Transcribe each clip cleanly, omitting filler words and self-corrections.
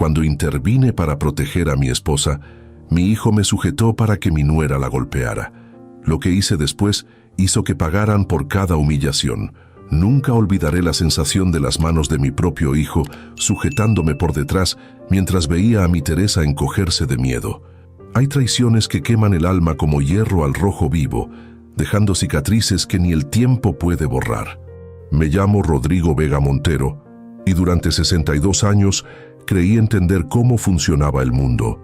Cuando intervine para proteger a mi esposa, mi hijo me sujetó para que mi nuera la golpeara. Lo que hice después hizo que pagaran por cada humillación. Nunca olvidaré la sensación de las manos de mi propio hijo sujetándome por detrás mientras veía a mi Teresa encogerse de miedo. Hay traiciones que queman el alma como hierro al rojo vivo, dejando cicatrices que ni el tiempo puede borrar. Me llamo Rodrigo Vega Montero y durante 62 años creí entender cómo funcionaba el mundo.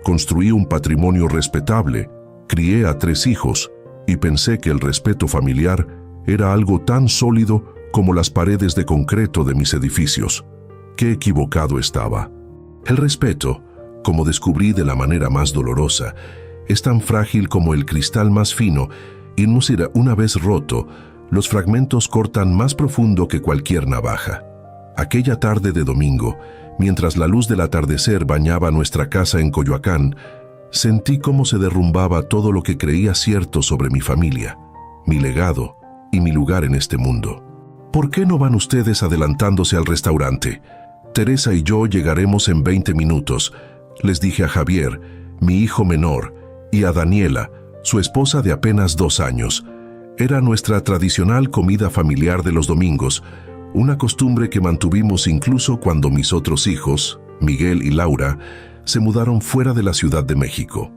Construí un patrimonio respetable, crié a 3 hijos y pensé que el respeto familiar era algo tan sólido como las paredes de concreto de mis edificios. Qué equivocado estaba. El respeto, como descubrí de la manera más dolorosa, es tan frágil como el cristal más fino y una vez roto, los fragmentos cortan más profundo que cualquier navaja. Aquella tarde de domingo, mientras la luz del atardecer bañaba nuestra casa en Coyoacán, sentí cómo se derrumbaba todo lo que creía cierto sobre mi familia, mi legado y mi lugar en este mundo. ¿Por qué no van ustedes adelantándose al restaurante? Teresa y yo llegaremos en 20 minutos, les dije a Javier, mi hijo menor, y a Daniela, su esposa de apenas 2 años. Era nuestra tradicional comida familiar de los domingos, una costumbre que mantuvimos incluso cuando mis otros hijos, Miguel y Laura, se mudaron fuera de la Ciudad de México.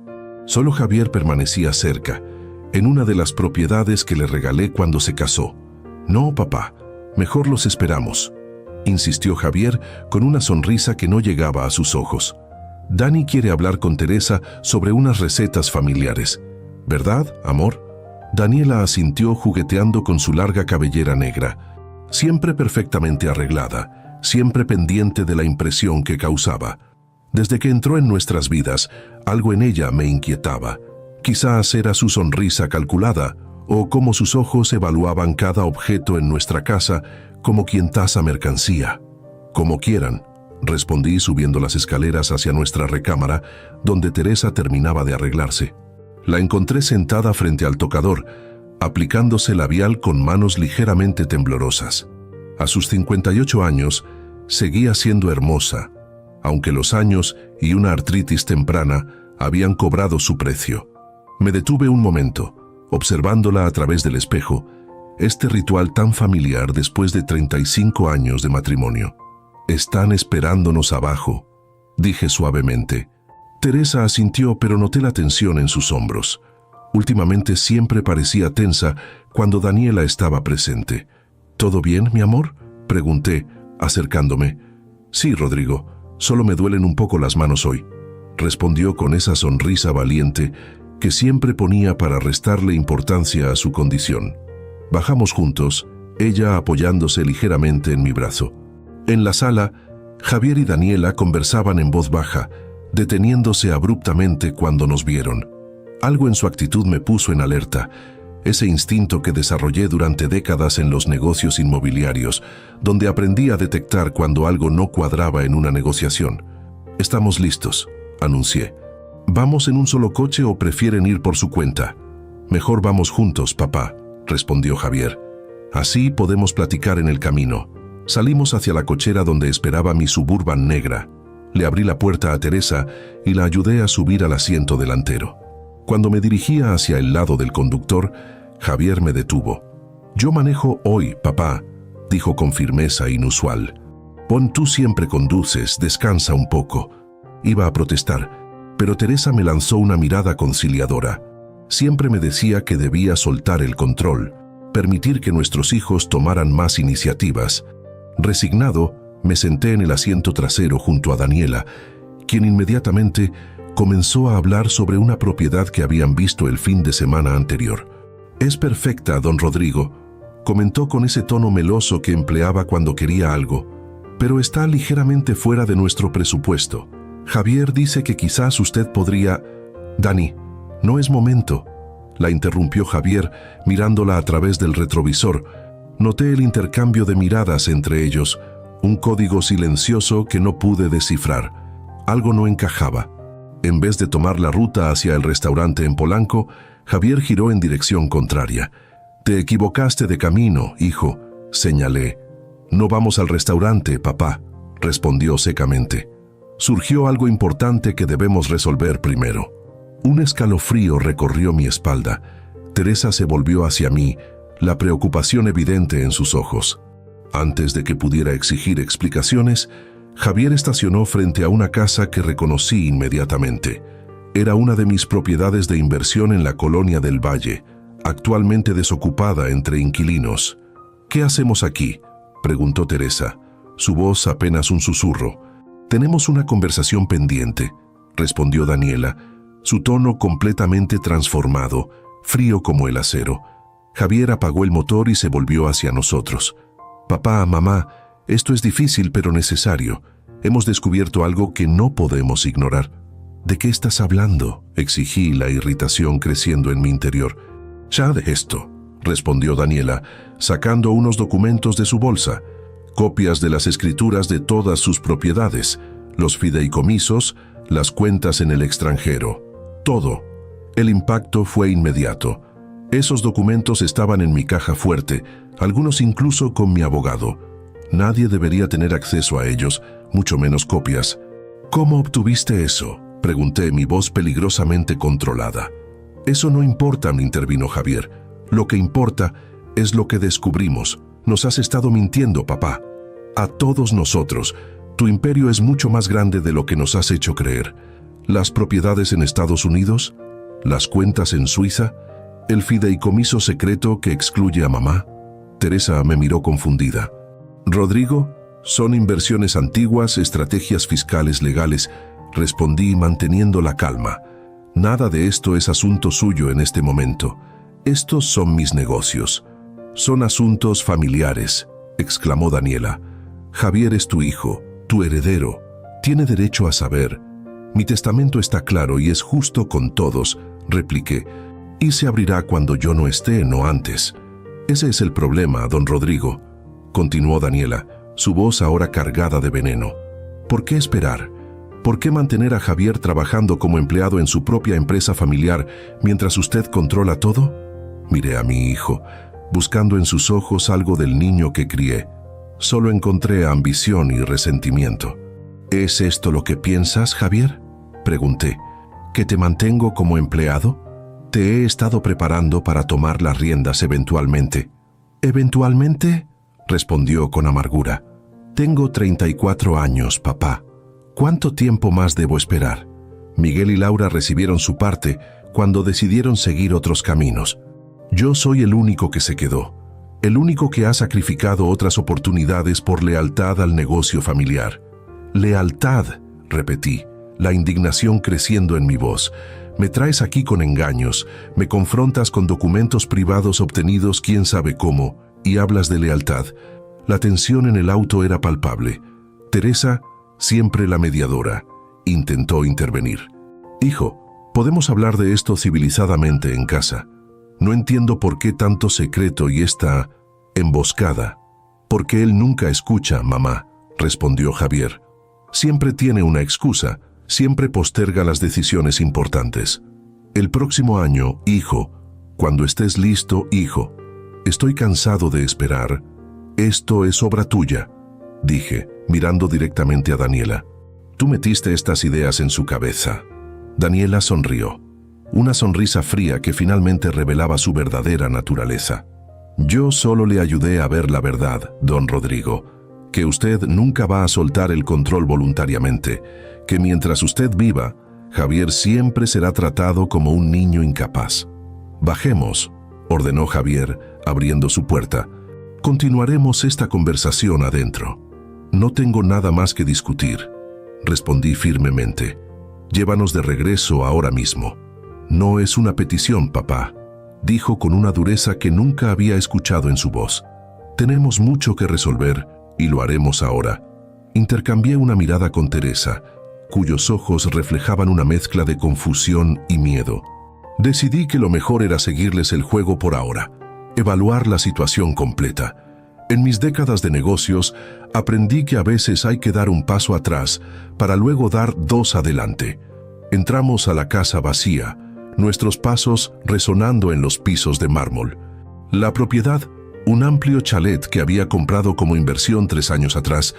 Solo Javier permanecía cerca, en una de las propiedades que le regalé cuando se casó. No, papá, mejor los esperamos, insistió Javier con una sonrisa que no llegaba a sus ojos. Dani quiere hablar con Teresa sobre unas recetas familiares. ¿Verdad, amor? Daniela asintió jugueteando con su larga cabellera negra, siempre perfectamente arreglada, siempre pendiente de la impresión que causaba. Desde que entró en nuestras vidas, algo en ella me inquietaba. Quizás era su sonrisa calculada, o cómo sus ojos evaluaban cada objeto en nuestra casa como quien tasa mercancía. Como quieran, respondí subiendo las escaleras hacia nuestra recámara, donde Teresa terminaba de arreglarse. La encontré sentada frente al tocador, aplicándose labial con manos ligeramente temblorosas. A sus 58 años, seguía siendo hermosa, aunque los años y una artritis temprana habían cobrado su precio. Me detuve un momento, observándola a través del espejo, este ritual tan familiar después de 35 años de matrimonio. «Están esperándonos abajo», dije suavemente. Teresa asintió, pero noté la tensión en sus hombros. Últimamente siempre parecía tensa cuando Daniela estaba presente. «¿Todo bien, mi amor?», pregunté, acercándome. «Sí, Rodrigo, solo me duelen un poco las manos hoy», respondió con esa sonrisa valiente que siempre ponía para restarle importancia a su condición. Bajamos juntos, ella apoyándose ligeramente en mi brazo. En la sala, Javier y Daniela conversaban en voz baja, deteniéndose abruptamente cuando nos vieron. Algo en su actitud me puso en alerta, ese instinto que desarrollé durante décadas en los negocios inmobiliarios, donde aprendí a detectar cuando algo no cuadraba en una negociación. «Estamos listos», anuncié. «¿Vamos en un solo coche o prefieren ir por su cuenta?» «Mejor vamos juntos, papá», respondió Javier. «Así podemos platicar en el camino». Salimos hacia la cochera donde esperaba mi Suburban negra. Le abrí la puerta a Teresa y la ayudé a subir al asiento delantero. Cuando me dirigía hacia el lado del conductor, Javier me detuvo. «Yo manejo hoy, papá», dijo con firmeza inusual. «Tú siempre conduces, descansa un poco». Iba a protestar, pero Teresa me lanzó una mirada conciliadora. Siempre me decía que debía soltar el control, permitir que nuestros hijos tomaran más iniciativas. Resignado, me senté en el asiento trasero junto a Daniela, quien inmediatamente comenzó a hablar sobre una propiedad que habían visto el fin de semana anterior. «Es perfecta, don Rodrigo», comentó con ese tono meloso que empleaba cuando quería algo, «pero está ligeramente fuera de nuestro presupuesto. Javier dice que quizás usted podría...» «Dani, no es momento», la interrumpió Javier mirándola a través del retrovisor. Noté el intercambio de miradas entre ellos, un código silencioso que no pude descifrar. Algo no encajaba. En vez de tomar la ruta hacia el restaurante en Polanco, Javier giró en dirección contraria. «Te equivocaste de camino, hijo», señalé. «No vamos al restaurante, papá», respondió secamente. Surgió algo importante que debemos resolver primero. Un escalofrío recorrió mi espalda. Teresa se volvió hacia mí, la preocupación evidente en sus ojos. Antes de que pudiera exigir explicaciones, Javier estacionó frente a una casa que reconocí inmediatamente. Era una de mis propiedades de inversión en la colonia del Valle, actualmente desocupada entre inquilinos. «¿Qué hacemos aquí?», preguntó Teresa, su voz apenas un susurro. «Tenemos una conversación pendiente», respondió Daniela, su tono completamente transformado, frío como el acero. Javier apagó el motor y se volvió hacia nosotros. «Papá, mamá, esto es difícil pero necesario. Hemos descubierto algo que no podemos ignorar». «¿De qué estás hablando?», exigí, la irritación creciendo en mi interior. «Ya de esto», respondió Daniela, sacando unos documentos de su bolsa, copias de las escrituras de todas sus propiedades, los fideicomisos, las cuentas en el extranjero. Todo. El impacto fue inmediato. Esos documentos estaban en mi caja fuerte, algunos incluso con mi abogado. Nadie debería tener acceso a ellos, mucho menos copias. «¿Cómo obtuviste eso?», pregunté, mi voz peligrosamente controlada. «Eso no importa», me intervino Javier. «Lo que importa es lo que descubrimos. Nos has estado mintiendo, papá. A todos nosotros. Tu imperio es mucho más grande de lo que nos has hecho creer. Las propiedades en Estados Unidos, las cuentas en Suiza, el fideicomiso secreto que excluye a mamá». Teresa me miró confundida. «Rodrigo, son inversiones antiguas, estrategias fiscales legales», respondí manteniendo la calma. «Nada de esto es asunto suyo en este momento. Estos son mis negocios. Son asuntos familiares», exclamó Daniela. «Javier es tu hijo, tu heredero. Tiene derecho a saber. Mi testamento está claro y es justo con todos», repliqué. «Y se abrirá cuando yo no esté, no antes». «Ese es el problema, don Rodrigo», continuó Daniela, su voz ahora cargada de veneno. «¿Por qué esperar? ¿Por qué mantener a Javier trabajando como empleado en su propia empresa familiar mientras usted controla todo?». Miré a mi hijo, buscando en sus ojos algo del niño que crié. Solo encontré ambición y resentimiento. «¿Es esto lo que piensas, Javier?», pregunté. «¿Que te mantengo como empleado? Te he estado preparando para tomar las riendas eventualmente». «¿Eventualmente?», respondió con amargura. «Tengo 34 años, papá. ¿Cuánto tiempo más debo esperar?». Miguel y Laura recibieron su parte cuando decidieron seguir otros caminos. Yo soy el único que se quedó, el único que ha sacrificado otras oportunidades por lealtad al negocio familiar. «Lealtad», repetí, la indignación creciendo en mi voz. «Me traes aquí con engaños, me confrontas con documentos privados obtenidos quién sabe cómo, y hablas de lealtad». La tensión en el auto era palpable. Teresa, siempre la mediadora, intentó intervenir. «Hijo, podemos hablar de esto civilizadamente en casa. No entiendo por qué tanto secreto y esta emboscada». «Porque él nunca escucha, mamá», respondió Javier. «Siempre tiene una excusa, siempre posterga las decisiones importantes». «El próximo año, hijo. Cuando estés listo, hijo. Estoy cansado de esperar. Esto es obra tuya», dije, mirando directamente a Daniela. «Tú metiste estas ideas en su cabeza». Daniela sonrió, una sonrisa fría que finalmente revelaba su verdadera naturaleza. «Yo solo le ayudé a ver la verdad, don Rodrigo, que usted nunca va a soltar el control voluntariamente, que mientras usted viva, Javier siempre será tratado como un niño incapaz». «Bajemos», ordenó Javier, abriendo su puerta. «Continuaremos esta conversación adentro». «No tengo nada más que discutir», respondí firmemente. «Llévanos de regreso ahora mismo». «No es una petición, papá», dijo con una dureza que nunca había escuchado en su voz. «Tenemos mucho que resolver y lo haremos ahora». Intercambié una mirada con Teresa, cuyos ojos reflejaban una mezcla de confusión y miedo. Decidí que lo mejor era seguirles el juego por ahora, evaluar la situación completa. En mis décadas de negocios, aprendí que a veces hay que dar un paso atrás para luego dar dos adelante. Entramos a la casa vacía, nuestros pasos resonando en los pisos de mármol. La propiedad, un amplio chalet que había comprado como inversión 3 años atrás,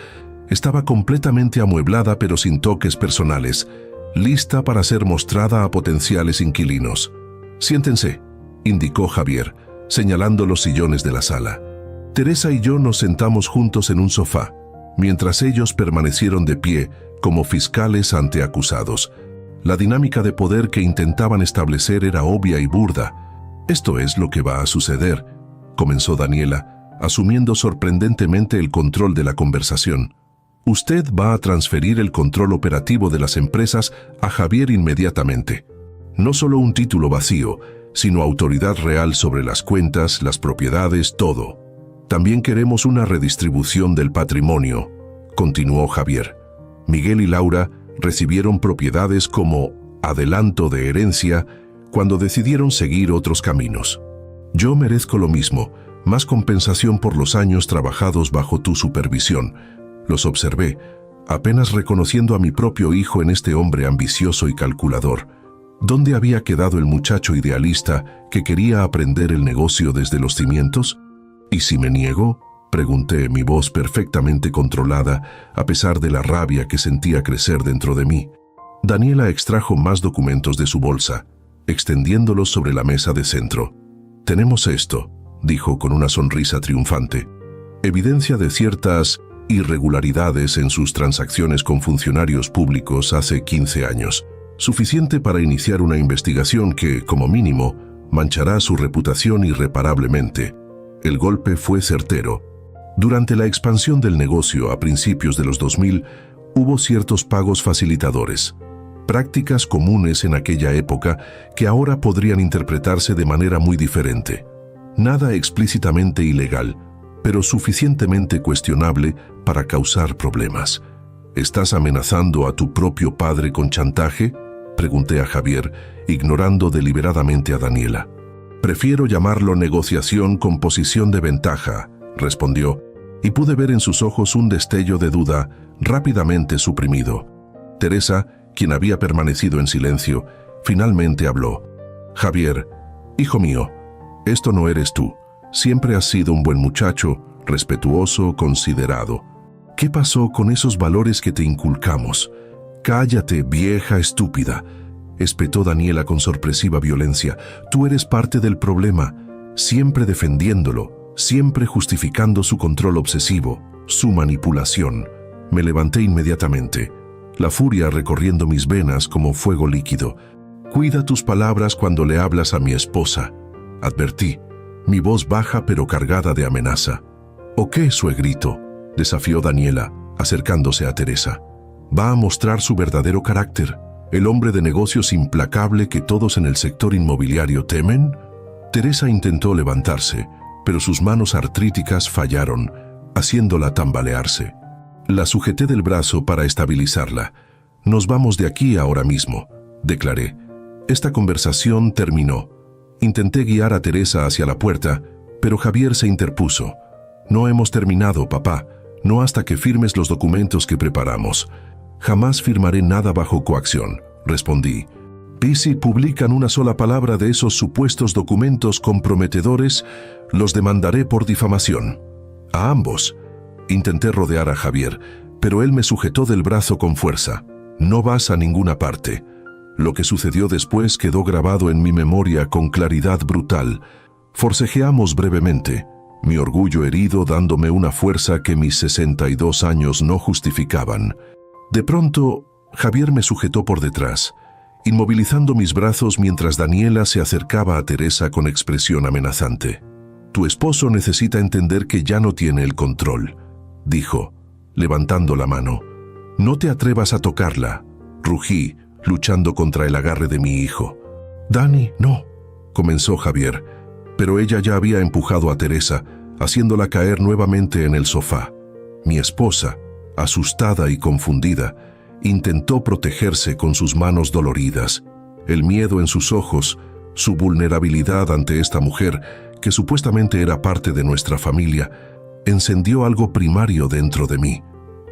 Estaba completamente amueblada pero sin toques personales, lista para ser mostrada a potenciales inquilinos. «Siéntense», indicó Javier, señalando los sillones de la sala. Teresa y yo nos sentamos juntos en un sofá, mientras ellos permanecieron de pie como fiscales ante acusados. La dinámica de poder que intentaban establecer era obvia y burda. «Esto es lo que va a suceder», comenzó Daniela, asumiendo sorprendentemente el control de la conversación. «Usted va a transferir el control operativo de las empresas a Javier inmediatamente. No solo un título vacío, sino autoridad real sobre las cuentas, las propiedades, todo. También queremos una redistribución del patrimonio», continuó Javier. «Miguel y Laura recibieron propiedades como adelanto de herencia cuando decidieron seguir otros caminos. Yo merezco lo mismo, más compensación por los años trabajados bajo tu supervisión». Los observé, apenas reconociendo a mi propio hijo en este hombre ambicioso y calculador. ¿Dónde había quedado el muchacho idealista que quería aprender el negocio desde los cimientos? «¿Y si me niego?», pregunté, mi voz perfectamente controlada, a pesar de la rabia que sentía crecer dentro de mí. Daniela extrajo más documentos de su bolsa, extendiéndolos sobre la mesa de centro. «Tenemos esto», dijo con una sonrisa triunfante. «Evidencia de ciertas irregularidades en sus transacciones con funcionarios públicos hace 15 años. Suficiente para iniciar una investigación que, como mínimo, manchará su reputación irreparablemente». El golpe fue certero. Durante la expansión del negocio a principios de los 2000, hubo ciertos pagos facilitadores, prácticas comunes en aquella época que ahora podrían interpretarse de manera muy diferente. Nada explícitamente ilegal, pero suficientemente cuestionable para causar problemas. «¿Estás amenazando a tu propio padre con chantaje?», pregunté a Javier, ignorando deliberadamente a Daniela. «Prefiero llamarlo negociación con posición de ventaja», respondió, y pude ver en sus ojos un destello de duda rápidamente suprimido. Teresa, quien había permanecido en silencio, finalmente habló. «Javier, hijo mío, esto no eres tú. Siempre has sido un buen muchacho, respetuoso, considerado. ¿Qué pasó con esos valores que te inculcamos? Cállate, vieja estúpida», espetó Daniela con sorpresiva violencia. «Tú eres parte del problema, siempre defendiéndolo, siempre justificando su control obsesivo, su manipulación». Me levanté inmediatamente, la furia recorriendo mis venas como fuego líquido. «Cuida tus palabras cuando le hablas a mi esposa», advertí, mi voz baja pero cargada de amenaza. «¿O qué, suegrito?», desafió Daniela, acercándose a Teresa. «¿Va a mostrar su verdadero carácter? ¿El hombre de negocios implacable que todos en el sector inmobiliario temen?». Teresa intentó levantarse, pero sus manos artríticas fallaron, haciéndola tambalearse. La sujeté del brazo para estabilizarla. «Nos vamos de aquí ahora mismo», declaré. Esta conversación terminó. Intenté guiar a Teresa hacia la puerta, pero Javier se interpuso. «No hemos terminado, papá, no hasta que firmes los documentos que preparamos». «Jamás firmaré nada bajo coacción», respondí. «Y si publican una sola palabra de esos supuestos documentos comprometedores, los demandaré por difamación. A ambos». Intenté rodear a Javier, pero él me sujetó del brazo con fuerza. «No vas a ninguna parte». Lo que sucedió después quedó grabado en mi memoria con claridad brutal. Forcejeamos brevemente, mi orgullo herido dándome una fuerza que mis 62 años no justificaban. De pronto, Javier me sujetó por detrás, inmovilizando mis brazos mientras Daniela se acercaba a Teresa con expresión amenazante. «Tu esposo necesita entender que ya no tiene el control», dijo, levantando la mano. «No te atrevas a tocarla», rugí, luchando contra el agarre de mi hijo. «Dani, no», comenzó Javier, pero ella ya había empujado a Teresa, haciéndola caer nuevamente en el sofá. Mi esposa, asustada y confundida, intentó protegerse con sus manos doloridas. El miedo en sus ojos, su vulnerabilidad ante esta mujer, que supuestamente era parte de nuestra familia, encendió algo primario dentro de mí.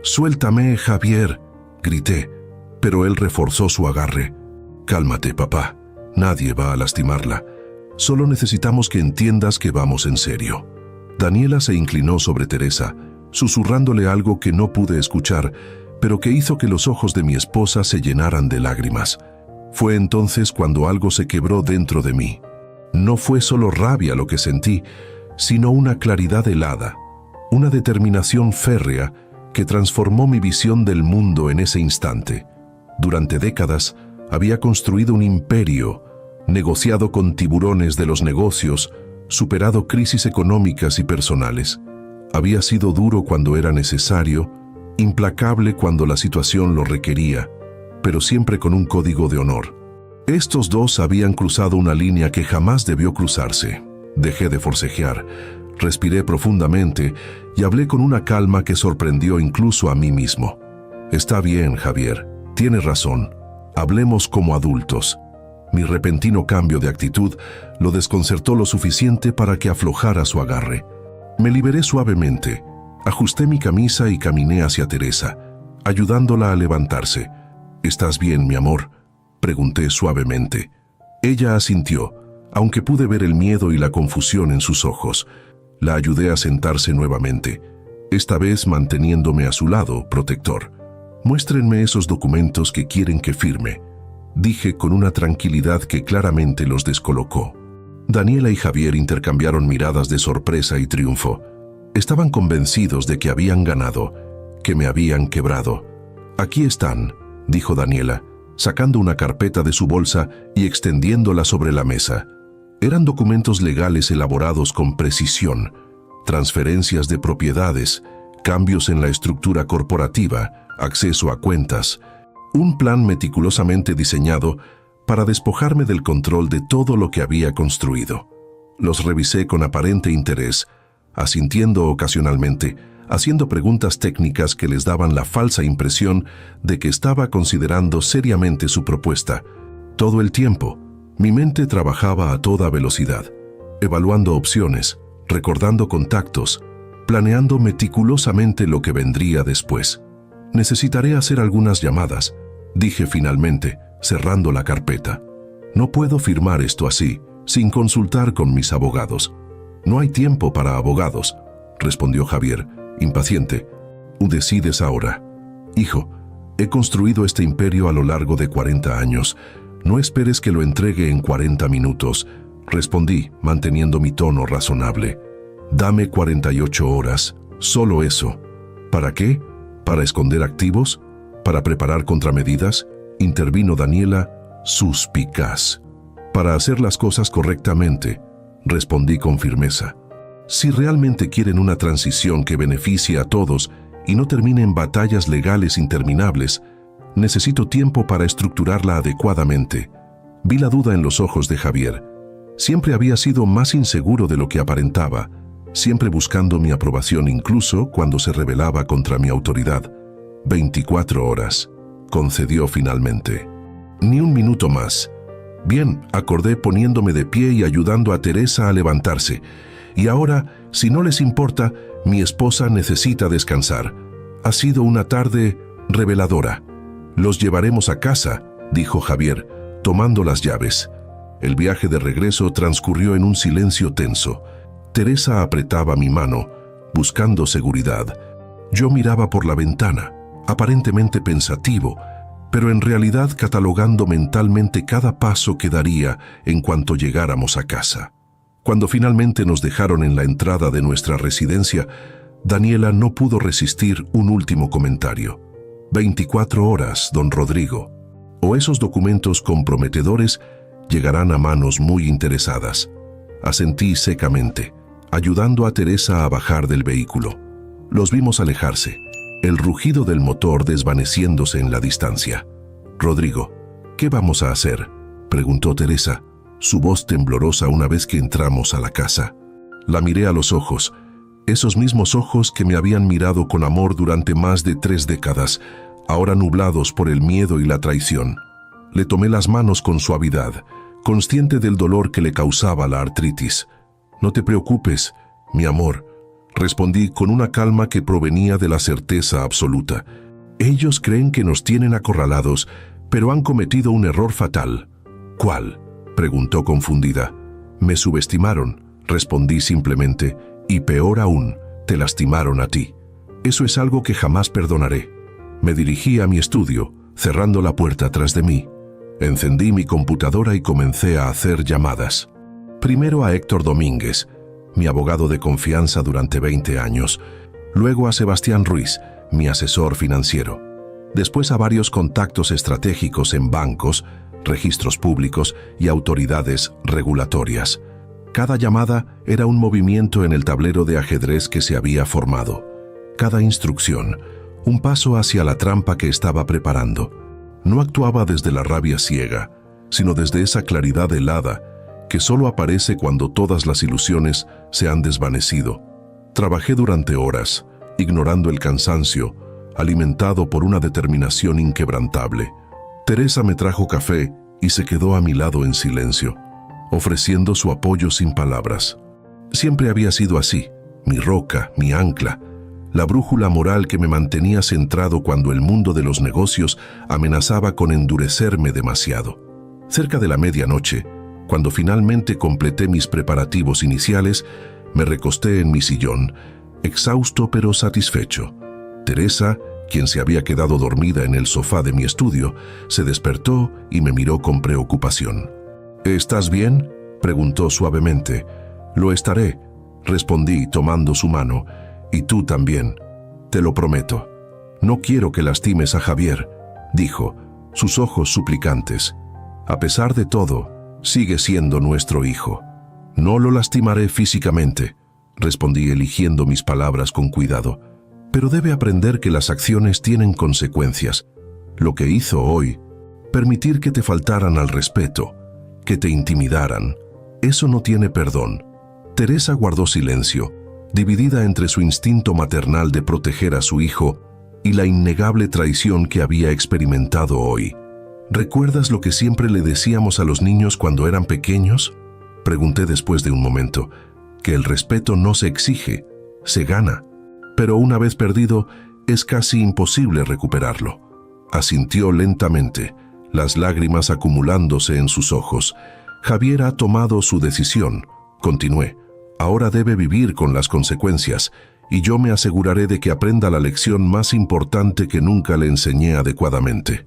«Suéltame, Javier», grité, pero él reforzó su agarre. «Cálmate, papá. Nadie va a lastimarla. Solo necesitamos que entiendas que vamos en serio». Daniela se inclinó sobre Teresa, susurrándole algo que no pude escuchar, pero que hizo que los ojos de mi esposa se llenaran de lágrimas. Fue entonces cuando algo se quebró dentro de mí. No fue solo rabia lo que sentí, sino una claridad helada, una determinación férrea que transformó mi visión del mundo en ese instante. Durante décadas había construido un imperio, negociado con tiburones de los negocios, superado crisis económicas y personales. Había sido duro cuando era necesario, implacable cuando la situación lo requería, pero siempre con un código de honor. Estos dos habían cruzado una línea que jamás debió cruzarse. Dejé de forcejear, respiré profundamente y hablé con una calma que sorprendió incluso a mí mismo. Está bien, Javier, tienes razón. Hablemos como adultos. Mi repentino cambio de actitud lo desconcertó lo suficiente para que aflojara su agarre. Me liberé suavemente, ajusté mi camisa y caminé hacia Teresa, ayudándola a levantarse. ¿Estás bien, mi amor?, pregunté suavemente. Ella asintió, aunque pude ver el miedo y la confusión en sus ojos. La ayudé a sentarse nuevamente, esta vez manteniéndome a su lado, protector. «Muéstrenme esos documentos que quieren que firme», dije con una tranquilidad que claramente los descolocó. Daniela y Javier intercambiaron miradas de sorpresa y triunfo. Estaban convencidos de que habían ganado, que me habían quebrado. «Aquí están», dijo Daniela, sacando una carpeta de su bolsa y extendiéndola sobre la mesa. Eran documentos legales elaborados con precisión, transferencias de propiedades, cambios en la estructura corporativa, acceso a cuentas, un plan meticulosamente diseñado para despojarme del control de todo lo que había construido. Los revisé con aparente interés, asintiendo ocasionalmente, haciendo preguntas técnicas que les daban la falsa impresión de que estaba considerando seriamente su propuesta. Todo el tiempo, mi mente trabajaba a toda velocidad, evaluando opciones, recordando contactos, planeando meticulosamente lo que vendría después. «Necesitaré hacer algunas llamadas», dije finalmente, cerrando la carpeta. «No puedo firmar esto así, sin consultar con mis abogados». «No hay tiempo para abogados», respondió Javier, impaciente. «Decides ahora». «Hijo, he construido este imperio a lo largo de 40 años. No esperes que lo entregue en 40 minutos», respondí, manteniendo mi tono razonable. «Dame 48 horas, solo eso». «¿Para qué? ¿Para esconder activos? ¿Para preparar contramedidas?», intervino Daniela, suspicaz. «Para hacer las cosas correctamente», respondí con firmeza. «Si realmente quieren una transición que beneficie a todos y no termine en batallas legales interminables, necesito tiempo para estructurarla adecuadamente». Vi la duda en los ojos de Javier. Siempre había sido más inseguro de lo que aparentaba, siempre buscando mi aprobación incluso cuando se rebelaba contra mi autoridad. 24 horas, concedió finalmente. «Ni un minuto más». «Bien», acordé poniéndome de pie y ayudando a Teresa a levantarse. «Y ahora, si no les importa, mi esposa necesita descansar. Ha sido una tarde reveladora». «Los llevaremos a casa», dijo Javier, tomando las llaves. El viaje de regreso transcurrió en un silencio tenso. Teresa apretaba mi mano, buscando seguridad. Yo miraba por la ventana, aparentemente pensativo, pero en realidad catalogando mentalmente cada paso que daría en cuanto llegáramos a casa. Cuando finalmente nos dejaron en la entrada de nuestra residencia, Daniela no pudo resistir un último comentario. 24 horas, don Rodrigo. O esos documentos comprometedores llegarán a manos muy interesadas. Asentí secamente, ayudando a Teresa a bajar del vehículo. Los vimos alejarse, el rugido del motor desvaneciéndose en la distancia. «Rodrigo, ¿qué vamos a hacer?», preguntó Teresa, su voz temblorosa una vez que entramos a la casa. La miré a los ojos, esos mismos ojos que me habían mirado con amor durante más de 3 décadas, ahora nublados por el miedo y la traición. Le tomé las manos con suavidad, consciente del dolor que le causaba la artritis. «No te preocupes, mi amor», respondí con una calma que provenía de la certeza absoluta. «Ellos creen que nos tienen acorralados, pero han cometido un error fatal». «¿Cuál?», preguntó confundida. «Me subestimaron», respondí simplemente, «y peor aún, te lastimaron a ti». Eso es algo que jamás perdonaré. Me dirigí a mi estudio, cerrando la puerta tras de mí. Encendí mi computadora y comencé a hacer llamadas. Primero a Héctor Domínguez, mi abogado de confianza durante 20 años. Luego a Sebastián Ruiz, mi asesor financiero. Después a varios contactos estratégicos en bancos, registros públicos y autoridades regulatorias. Cada llamada era un movimiento en el tablero de ajedrez que se había formado. Cada instrucción, un paso hacia la trampa que estaba preparando. No actuaba desde la rabia ciega, sino desde esa claridad helada que solo aparece cuando todas las ilusiones se han desvanecido. Trabajé durante horas, ignorando el cansancio, alimentado por una determinación inquebrantable. Teresa me trajo café y se quedó a mi lado en silencio, ofreciendo su apoyo sin palabras. Siempre había sido así, mi roca, mi ancla, la brújula moral que me mantenía centrado cuando el mundo de los negocios amenazaba con endurecerme demasiado. Cerca de la medianoche, cuando finalmente completé mis preparativos iniciales, me recosté en mi sillón, exhausto pero satisfecho. Teresa, quien se había quedado dormida en el sofá de mi estudio, se despertó y me miró con preocupación. «¿Estás bien?», preguntó suavemente. «Lo estaré», respondí tomando su mano. «Y tú también, te lo prometo. No quiero que lastimes a Javier», dijo, sus ojos suplicantes. «A pesar de todo, sigue siendo nuestro hijo». «No lo lastimaré físicamente», respondí eligiendo mis palabras con cuidado. «Pero debe aprender que las acciones tienen consecuencias. Lo que hizo hoy, permitir que te faltaran al respeto, que te intimidaran, eso no tiene perdón». Teresa guardó silencio, dividida entre su instinto maternal de proteger a su hijo y la innegable traición que había experimentado hoy. «¿Recuerdas lo que siempre le decíamos a los niños cuando eran pequeños?», pregunté después de un momento. «Que el respeto no se exige, se gana. Pero una vez perdido, es casi imposible recuperarlo». Asintió lentamente, las lágrimas acumulándose en sus ojos. «Javier ha tomado su decisión», continué. «Ahora debe vivir con las consecuencias, y yo me aseguraré de que aprenda la lección más importante que nunca le enseñé adecuadamente».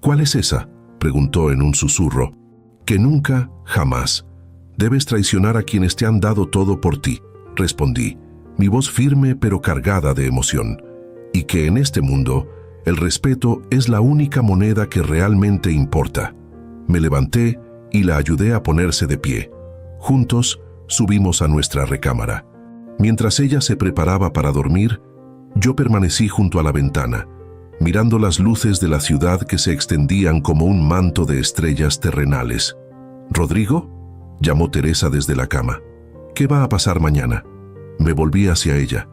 «¿Cuál es esa?», preguntó en un susurro. «Que nunca, jamás, debes traicionar a quienes te han dado todo por ti», respondí, mi voz firme pero cargada de emoción. «Y que en este mundo, el respeto es la única moneda que realmente importa». Me levanté y la ayudé a ponerse de pie. Juntos, subimos a nuestra recámara. Mientras ella se preparaba para dormir, yo permanecí junto a la ventana, mirando las luces de la ciudad que se extendían como un manto de estrellas terrenales. «¿Rodrigo?», llamó Teresa desde la cama. «¿Qué va a pasar mañana?». Me volví hacia ella,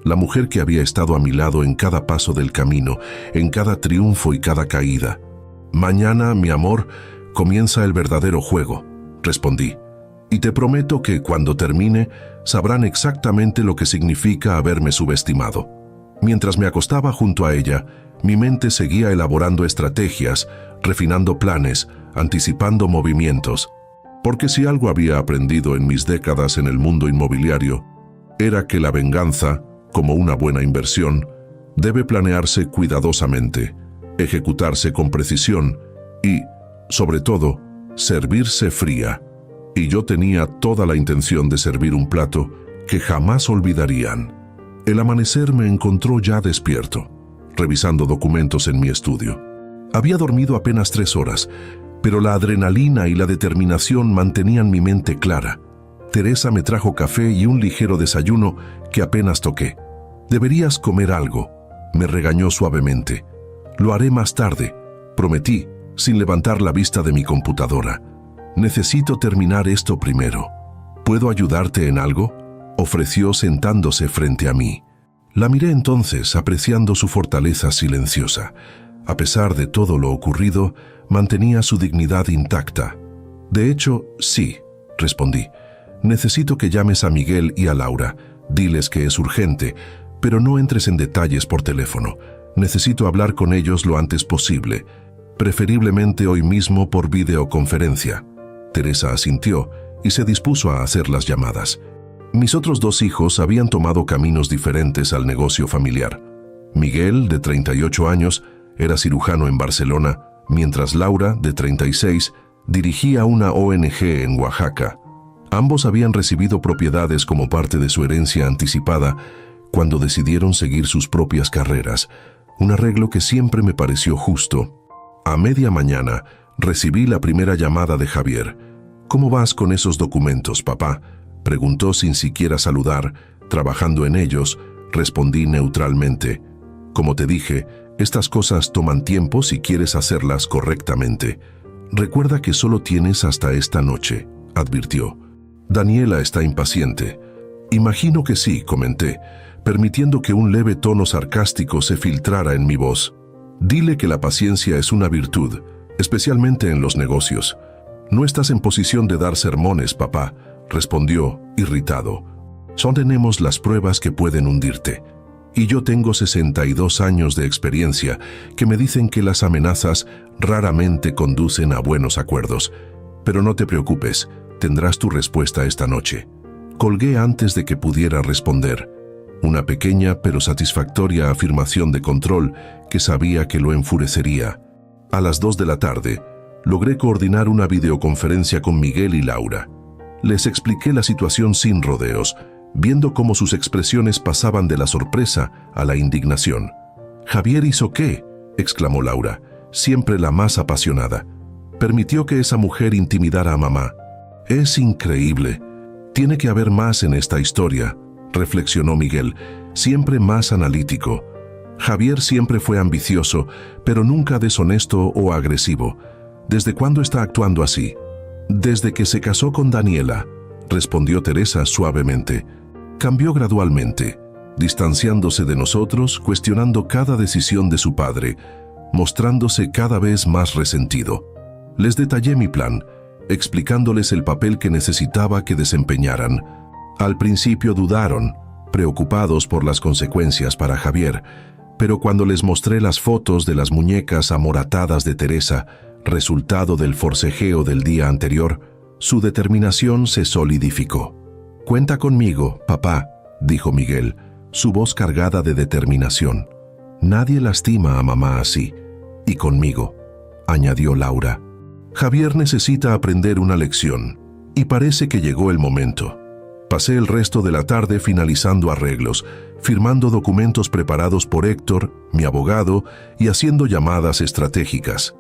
la mujer que había estado a mi lado en cada paso del camino, en cada triunfo y cada caída. «Mañana, mi amor, comienza el verdadero juego», respondí. «Y te prometo que cuando termine, sabrán exactamente lo que significa haberme subestimado». Mientras me acostaba junto a ella, mi mente seguía elaborando estrategias, refinando planes, anticipando movimientos. Porque si algo había aprendido en mis décadas en el mundo inmobiliario, era que la venganza, como una buena inversión, debe planearse cuidadosamente, ejecutarse con precisión y, sobre todo, servirse fría. Y yo tenía toda la intención de servir un plato que jamás olvidarían. El amanecer me encontró ya despierto, revisando documentos en mi estudio. Había dormido apenas 3 horas, pero la adrenalina y la determinación mantenían mi mente clara. Teresa me trajo café y un ligero desayuno que apenas toqué. «Deberías comer algo», me regañó suavemente. «Lo haré más tarde», prometí, sin levantar la vista de mi computadora. «Necesito terminar esto primero». «¿Puedo ayudarte en algo?», ofreció sentándose frente a mí. La miré entonces, apreciando su fortaleza silenciosa. A pesar de todo lo ocurrido, mantenía su dignidad intacta. «De hecho, sí», respondí. «Necesito que llames a Miguel y a Laura. Diles que es urgente, pero no entres en detalles por teléfono. Necesito hablar con ellos lo antes posible, preferiblemente hoy mismo por videoconferencia». Teresa asintió y se dispuso a hacer las llamadas. Mis otros 2 hijos habían tomado caminos diferentes al negocio familiar. Miguel, de 38 años, era cirujano en Barcelona, mientras Laura, de 36, dirigía una ONG en Oaxaca. Ambos habían recibido propiedades como parte de su herencia anticipada cuando decidieron seguir sus propias carreras, un arreglo que siempre me pareció justo. A media mañana recibí la primera llamada de Javier. «¿Cómo vas con esos documentos, papá?», preguntó sin siquiera saludar. «Trabajando en ellos», respondí neutralmente. «Como te dije, estas cosas toman tiempo si quieres hacerlas correctamente. Recuerda que solo tienes hasta esta noche», advirtió. «Daniela está impaciente». «Imagino que sí», comenté, permitiendo que un leve tono sarcástico se filtrara en mi voz. «Dile que la paciencia es una virtud, especialmente en los negocios». «No estás en posición de dar sermones, papá», respondió, irritado. «Solo tenemos las pruebas que pueden hundirte. Y yo tengo 62 años de experiencia que me dicen que las amenazas raramente conducen a buenos acuerdos. Pero no te preocupes, tendrás tu respuesta esta noche». Colgué antes de que pudiera responder. Una pequeña pero satisfactoria afirmación de control que sabía que lo enfurecería. A las 2 de la tarde, logré coordinar una videoconferencia con Miguel y Laura. Les expliqué la situación sin rodeos, viendo cómo sus expresiones pasaban de la sorpresa a la indignación. «¿Javier hizo qué?», exclamó Laura, siempre la más apasionada. «Permitió que esa mujer intimidara a mamá. Es increíble. Tiene que haber más en esta historia», reflexionó Miguel, siempre más analítico. «Javier siempre fue ambicioso, pero nunca deshonesto o agresivo. ¿Desde cuándo está actuando así?» «Desde que se casó con Daniela», respondió Teresa suavemente. «Cambió gradualmente, distanciándose de nosotros, cuestionando cada decisión de su padre, mostrándose cada vez más resentido. Les detallé mi plan, explicándoles el papel que necesitaba que desempeñaran. Al principio dudaron, preocupados por las consecuencias para Javier, pero cuando les mostré las fotos de las muñecas amoratadas de Teresa, resultado del forcejeo del día anterior, su determinación se solidificó. «Cuenta conmigo, papá», dijo Miguel, su voz cargada de determinación. «Nadie lastima a mamá así. Y conmigo», añadió Laura. «Javier necesita aprender una lección, y parece que llegó el momento». Pasé el resto de la tarde finalizando arreglos, firmando documentos preparados por Héctor, mi abogado, y haciendo llamadas estratégicas.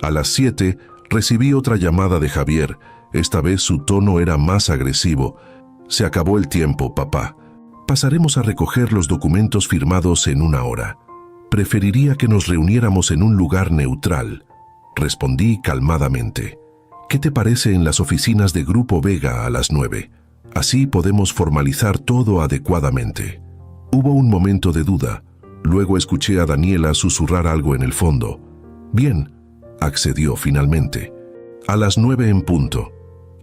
A las 7 recibí otra llamada de Javier. Esta vez su tono era más agresivo. «Se acabó el tiempo, papá. Pasaremos a recoger los documentos firmados en 1 hora. Preferiría que nos reuniéramos en un lugar neutral», respondí calmadamente. «¿Qué te parece en las oficinas de Grupo Vega a las 9? Así podemos formalizar todo adecuadamente». Hubo un momento de duda. Luego escuché a Daniela susurrar algo en el fondo. «Bien», accedió finalmente. A las 9 en punto.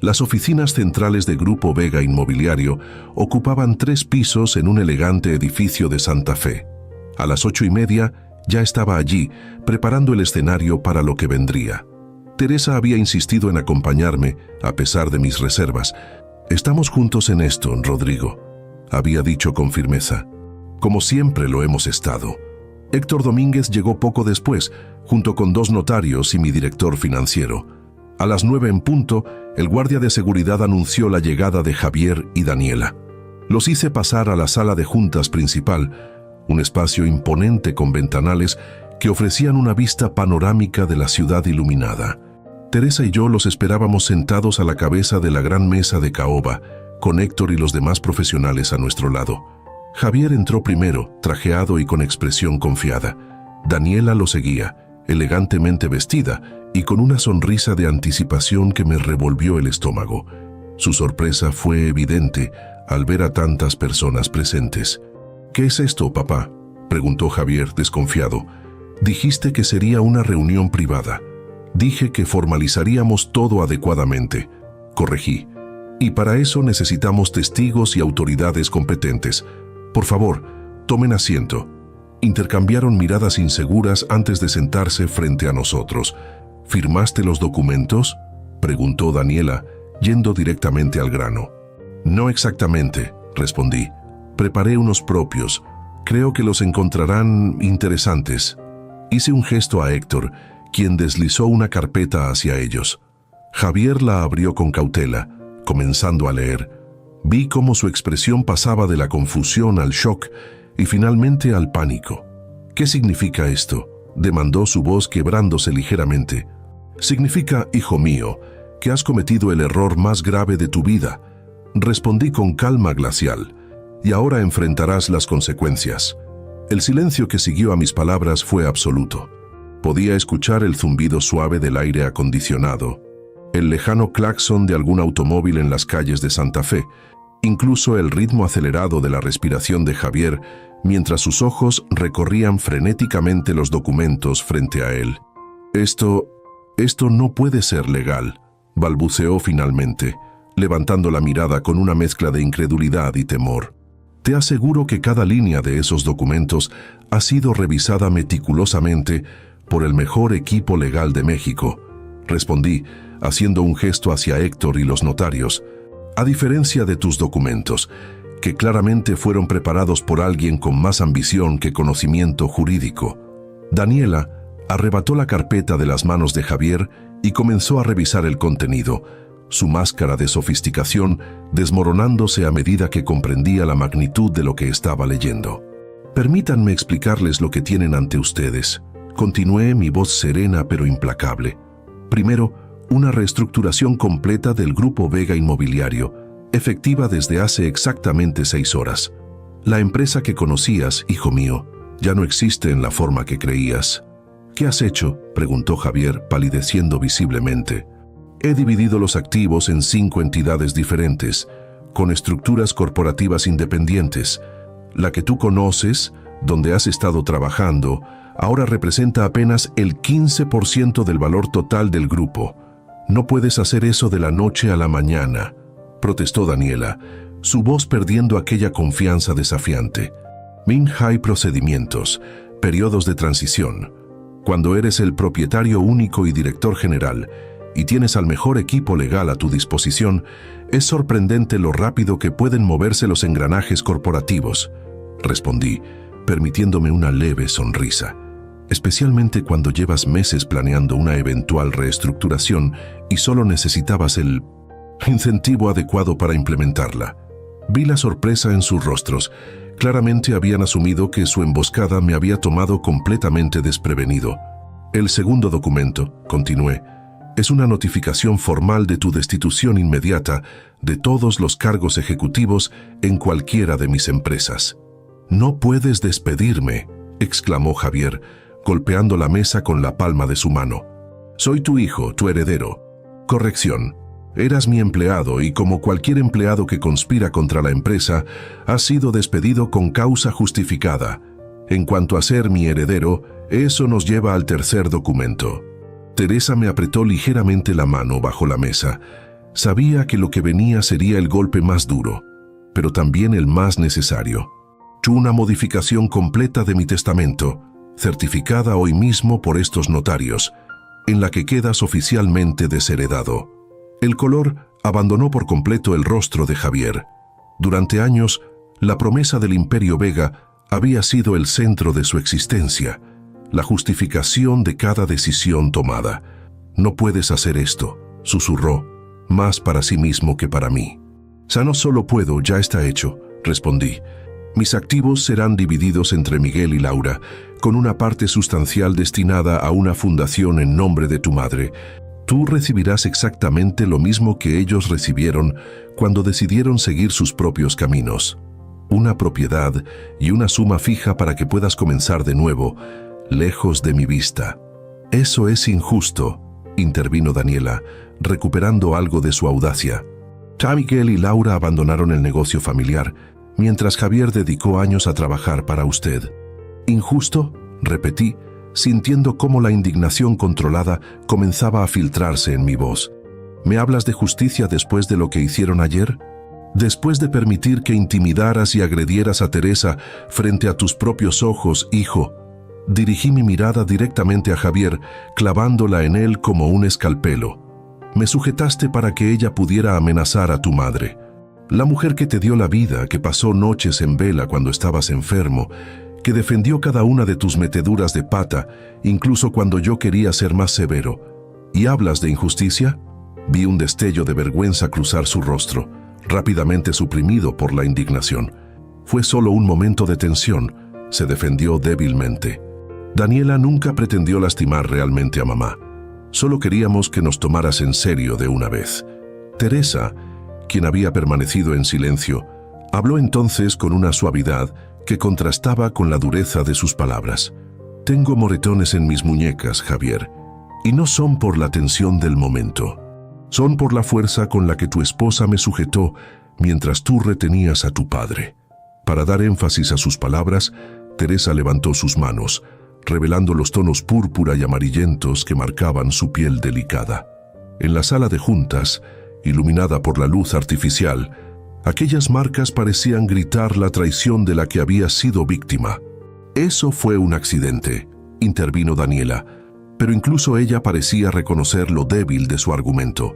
Las oficinas centrales de Grupo Vega Inmobiliario ocupaban 3 pisos en un elegante edificio de Santa Fe. A las 8:30 ya estaba allí, preparando el escenario para lo que vendría. Teresa había insistido en acompañarme, a pesar de mis reservas. «Estamos juntos en esto, Rodrigo», había dicho con firmeza. «Como siempre lo hemos estado». Héctor Domínguez llegó poco después, junto con 2 notarios y mi director financiero. A las 9 en punto, el guardia de seguridad anunció la llegada de Javier y Daniela. Los hice pasar a la sala de juntas principal, un espacio imponente con ventanales que ofrecían una vista panorámica de la ciudad iluminada. Teresa y yo los esperábamos sentados a la cabeza de la gran mesa de caoba, con Héctor y los demás profesionales a nuestro lado. Javier entró primero, trajeado y con expresión confiada. Daniela lo seguía, elegantemente vestida y con una sonrisa de anticipación que me revolvió el estómago. Su sorpresa fue evidente al ver a tantas personas presentes. «¿Qué es esto, papá?», preguntó Javier, desconfiado. «Dijiste que sería una reunión privada». «Dije que formalizaríamos todo adecuadamente», corregí. «Y para eso necesitamos testigos y autoridades competentes. Por favor, tomen asiento». Intercambiaron miradas inseguras antes de sentarse frente a nosotros. «¿Firmaste los documentos?», preguntó Daniela, yendo directamente al grano. «No exactamente», respondí. «Preparé unos propios. Creo que los encontrarán interesantes. Hice un gesto a Héctor, quien deslizó una carpeta hacia ellos. Javier la abrió con cautela, comenzando a leer. Vi cómo su expresión pasaba de la confusión al shock y finalmente al pánico. ¿Qué significa esto?, demandó su voz quebrándose ligeramente. Significa, hijo mío, que has cometido el error más grave de tu vida. Respondí con calma glacial, y ahora enfrentarás las consecuencias. El silencio que siguió a mis palabras fue absoluto. Podía escuchar el zumbido suave del aire acondicionado, el lejano claxon de algún automóvil en las calles de Santa Fe, incluso el ritmo acelerado de la respiración de Javier mientras sus ojos recorrían frenéticamente los documentos frente a él. Esto no puede ser legal, balbuceó finalmente, levantando la mirada con una mezcla de incredulidad y temor. Te aseguro que cada línea de esos documentos ha sido revisada meticulosamente por el mejor equipo legal de México, respondí, haciendo un gesto hacia Héctor y los notarios. A diferencia de tus documentos, que claramente fueron preparados por alguien con más ambición que conocimiento jurídico. Daniela arrebató la carpeta de las manos de Javier y comenzó a revisar el contenido, su máscara de sofisticación desmoronándose a medida que comprendía la magnitud de lo que estaba leyendo. Permítanme explicarles lo que tienen ante ustedes. Continué, mi voz serena pero implacable. Primero, una reestructuración completa del Grupo Vega Inmobiliario, efectiva desde hace exactamente 6 horas. La empresa que conocías, hijo mío, ya no existe en la forma que creías. ¿Qué has hecho?, preguntó Javier, palideciendo visiblemente. He dividido los activos en 5 entidades diferentes, con estructuras corporativas independientes. La que tú conoces, donde has estado trabajando, ahora representa apenas el 15% del valor total del grupo. No puedes hacer eso de la noche a la mañana, protestó Daniela, su voz perdiendo aquella confianza desafiante. Hay procedimientos, periodos de transición. Cuando eres el propietario único y director general, y tienes al mejor equipo legal a tu disposición, es sorprendente lo rápido que pueden moverse los engranajes corporativos, respondí, permitiéndome una leve sonrisa. Especialmente cuando llevas meses planeando una eventual reestructuración y solo necesitabas el incentivo adecuado para implementarla. Vi la sorpresa en sus rostros. Claramente habían asumido que su emboscada me había tomado completamente desprevenido. El segundo documento, continué, es una notificación formal de tu destitución inmediata de todos los cargos ejecutivos en cualquiera de mis empresas. No puedes despedirme, exclamó Javier, golpeando la mesa con la palma de su mano. Soy tu hijo, tu heredero. Corrección. Eras mi empleado y como cualquier empleado que conspira contra la empresa, has sido despedido con causa justificada. En cuanto a ser mi heredero, eso nos lleva al tercer documento. Teresa me apretó ligeramente la mano bajo la mesa. Sabía que lo que venía sería el golpe más duro, pero también el más necesario. Una modificación completa de mi testamento, certificada hoy mismo por estos notarios, en la que quedas oficialmente desheredado. El color abandonó por completo el rostro de Javier. Durante años, la promesa del Imperio Vega había sido el centro de su existencia, la justificación de cada decisión tomada. No puedes hacer esto, susurró, más para sí mismo que para mí. No solo puedo, ya está hecho, respondí. Mis activos serán divididos entre Miguel y Laura, con una parte sustancial destinada a una fundación en nombre de tu madre. Tú recibirás exactamente lo mismo que ellos recibieron cuando decidieron seguir sus propios caminos. Una propiedad y una suma fija para que puedas comenzar de nuevo, lejos de mi vista. Eso es injusto, intervino Daniela, recuperando algo de su audacia. Miguel y Laura abandonaron el negocio familiar, mientras Javier dedicó años a trabajar para usted. ¿Injusto?, repetí, sintiendo cómo la indignación controlada comenzaba a filtrarse en mi voz. ¿Me hablas de justicia después de lo que hicieron ayer? Después de permitir que intimidaras y agredieras a Teresa frente a tus propios ojos, hijo. Dirigí mi mirada directamente a Javier, clavándola en él como un escalpelo. Me sujetaste para que ella pudiera amenazar a tu madre. La mujer que te dio la vida, que pasó noches en vela cuando estabas enfermo, que defendió cada una de tus meteduras de pata, incluso cuando yo quería ser más severo. ¿Y hablas de injusticia? Vi un destello de vergüenza cruzar su rostro, rápidamente suprimido por la indignación. Fue solo un momento de tensión, se defendió débilmente. Daniela nunca pretendió lastimar realmente a mamá. Solo queríamos que nos tomaras en serio de una vez. Teresa, quien había permanecido en silencio, habló entonces con una suavidad que contrastaba con la dureza de sus palabras. Tengo moretones en mis muñecas, Javier, y no son por la tensión del momento. Son por la fuerza con la que tu esposa me sujetó mientras tú retenías a tu padre. Para dar énfasis a sus palabras, Teresa levantó sus manos, revelando los tonos púrpura y amarillentos que marcaban su piel delicada. En la sala de juntas, iluminada por la luz artificial, aquellas marcas parecían gritar la traición de la que había sido víctima. Eso fue un accidente, intervino Daniela, pero incluso ella parecía reconocer lo débil de su argumento.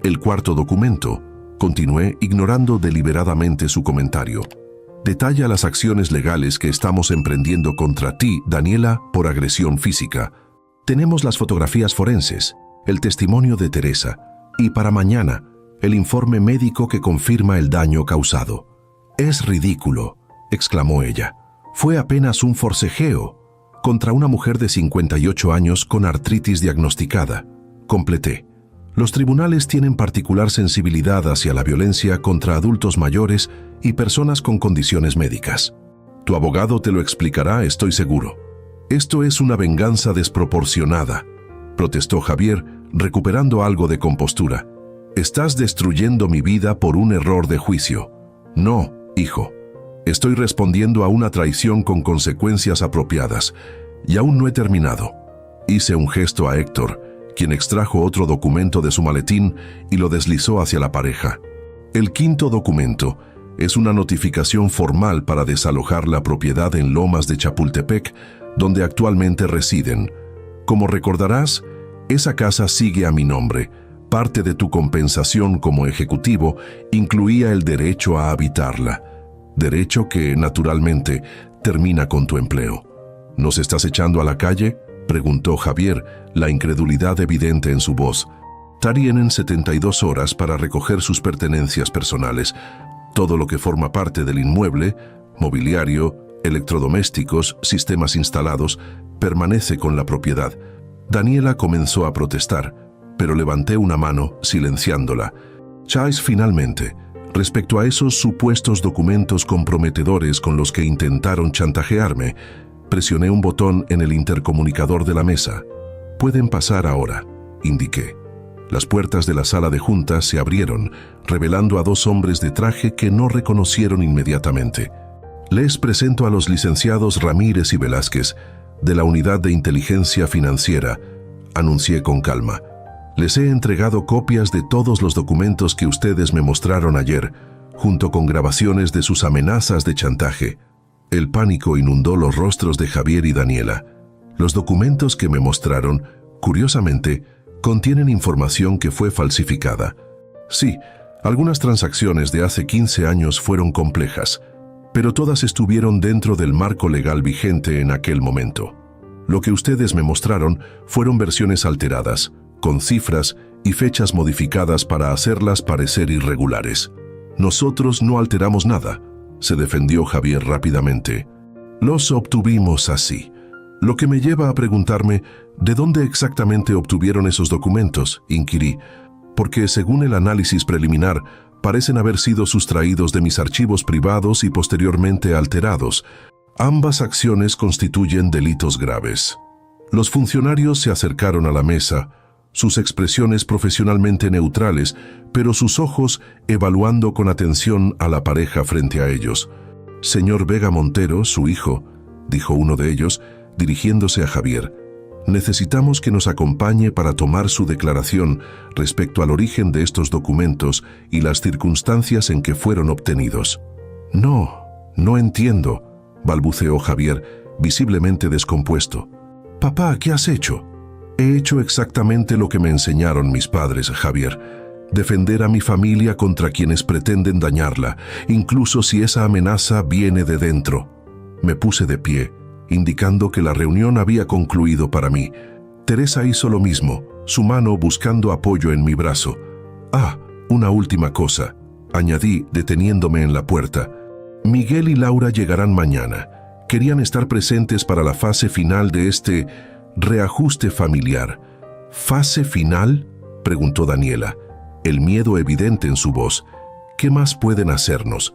El cuarto documento, continué ignorando deliberadamente su comentario, detalla las acciones legales que estamos emprendiendo contra ti, Daniela, por agresión física. Tenemos las fotografías forenses, el testimonio de Teresa, y para mañana, el informe médico que confirma el daño causado. Es ridículo, exclamó ella. Fue apenas un forcejeo contra una mujer de 58 años con artritis diagnosticada. Completé. Los tribunales tienen particular sensibilidad hacia la violencia contra adultos mayores y personas con condiciones médicas. Tu abogado te lo explicará, estoy seguro. Esto es una venganza desproporcionada, protestó Javier, recuperando algo de compostura. Estás destruyendo mi vida por un error de juicio. No, hijo. Estoy respondiendo a una traición con consecuencias apropiadas, y aún no he terminado. Hice un gesto a Héctor, quien extrajo otro documento de su maletín y lo deslizó hacia la pareja. El quinto documento es una notificación formal para desalojar la propiedad en Lomas de Chapultepec, donde actualmente residen. Como recordarás, esa casa sigue a mi nombre. Parte de tu compensación como ejecutivo incluía el derecho a habitarla, derecho que, naturalmente, termina con tu empleo. ¿Nos estás echando a la calle?, preguntó Javier, la incredulidad evidente en su voz. Tienen 72 horas para recoger sus pertenencias personales. Todo lo que forma parte del inmueble, mobiliario, electrodomésticos, sistemas instalados, permanece con la propiedad. Daniela comenzó a protestar, pero levanté una mano, silenciándola. Chase, finalmente, respecto a esos supuestos documentos comprometedores con los que intentaron chantajearme, presioné un botón en el intercomunicador de la mesa. Pueden pasar ahora, indiqué. Las puertas de la sala de juntas se abrieron, revelando a dos hombres de traje que no reconocieron inmediatamente. Les presento a los licenciados Ramírez y Velázquez, de la Unidad de Inteligencia Financiera, anuncié con calma. Les he entregado copias de todos los documentos que ustedes me mostraron ayer, junto con grabaciones de sus amenazas de chantaje. El pánico inundó los rostros de Javier y Daniela. Los documentos que me mostraron, curiosamente, contienen información que fue falsificada. Sí, algunas transacciones de hace 15 años fueron complejas, pero todas estuvieron dentro del marco legal vigente en aquel momento. Lo que ustedes me mostraron fueron versiones alteradas, con cifras y fechas modificadas para hacerlas parecer irregulares. Nosotros no alteramos nada, se defendió Javier rápidamente. Los obtuvimos así. Lo que me lleva a preguntarme, ¿de dónde exactamente obtuvieron esos documentos?, inquirí, porque según el análisis preliminar, parecen haber sido sustraídos de mis archivos privados y posteriormente alterados. Ambas acciones constituyen delitos graves. Los funcionarios se acercaron a la mesa, sus expresiones profesionalmente neutrales, pero sus ojos evaluando con atención a la pareja frente a ellos. Señor Vega Montero, su hijo, dijo uno de ellos, dirigiéndose a Javier. Necesitamos que nos acompañe para tomar su declaración respecto al origen de estos documentos y las circunstancias en que fueron obtenidos. No entiendo, balbuceó Javier, visiblemente descompuesto. Papá, ¿qué has hecho? He hecho exactamente lo que me enseñaron mis padres, Javier. Defender a mi familia contra quienes pretenden dañarla, incluso si esa amenaza viene de dentro. Me puse de pie, indicando que la reunión había concluido para mí. Teresa hizo lo mismo, su mano buscando apoyo en mi brazo. «Ah, una última cosa», añadí, deteniéndome en la puerta. «Miguel y Laura llegarán mañana. Querían estar presentes para la fase final de este reajuste familiar». «¿Fase final?», preguntó Daniela, el miedo evidente en su voz. «¿Qué más pueden hacernos?».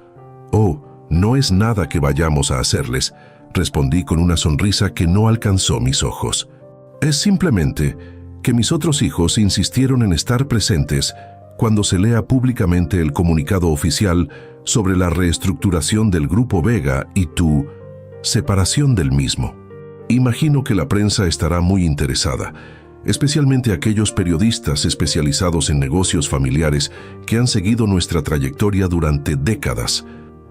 «Oh, no es nada que vayamos a hacerles», respondí con una sonrisa que no alcanzó mis ojos. «Es simplemente que mis otros hijos insistieron en estar presentes cuando se lea públicamente el comunicado oficial sobre la reestructuración del Grupo Vega y tu separación del mismo. Imagino que la prensa estará muy interesada, especialmente aquellos periodistas especializados en negocios familiares que han seguido nuestra trayectoria durante décadas.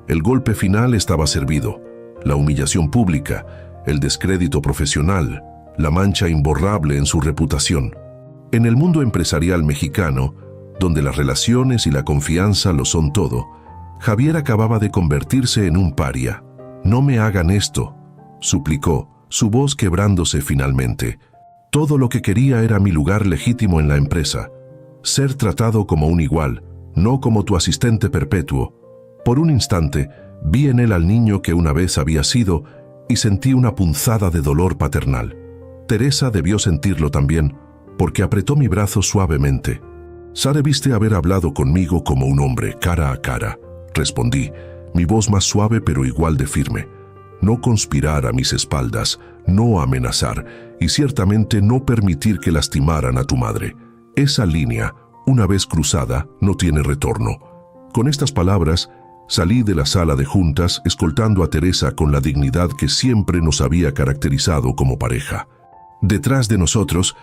El golpe final estaba servido, la humillación pública, el descrédito profesional, la mancha imborrable en su reputación. En el mundo empresarial mexicano, donde las relaciones y la confianza lo son todo, Javier acababa de convertirse en un paria. «No me hagan esto», suplicó, su voz quebrándose finalmente. Todo lo que quería era mi lugar legítimo en la empresa, ser tratado como un igual, no como tu asistente perpetuo. Por un instante, vi en él al niño que una vez había sido y sentí una punzada de dolor paternal. Teresa debió sentirlo también, porque apretó mi brazo suavemente. «Debiste haber hablado conmigo como un hombre, cara a cara», respondí, mi voz más suave pero igual de firme. «No conspirar a mis espaldas, no amenazar y ciertamente no permitir que lastimaran a tu madre. Esa línea, una vez cruzada, no tiene retorno». Con estas palabras, salí de la sala de juntas escoltando a Teresa con la dignidad que siempre nos había caracterizado como pareja. Detrás de nosotros,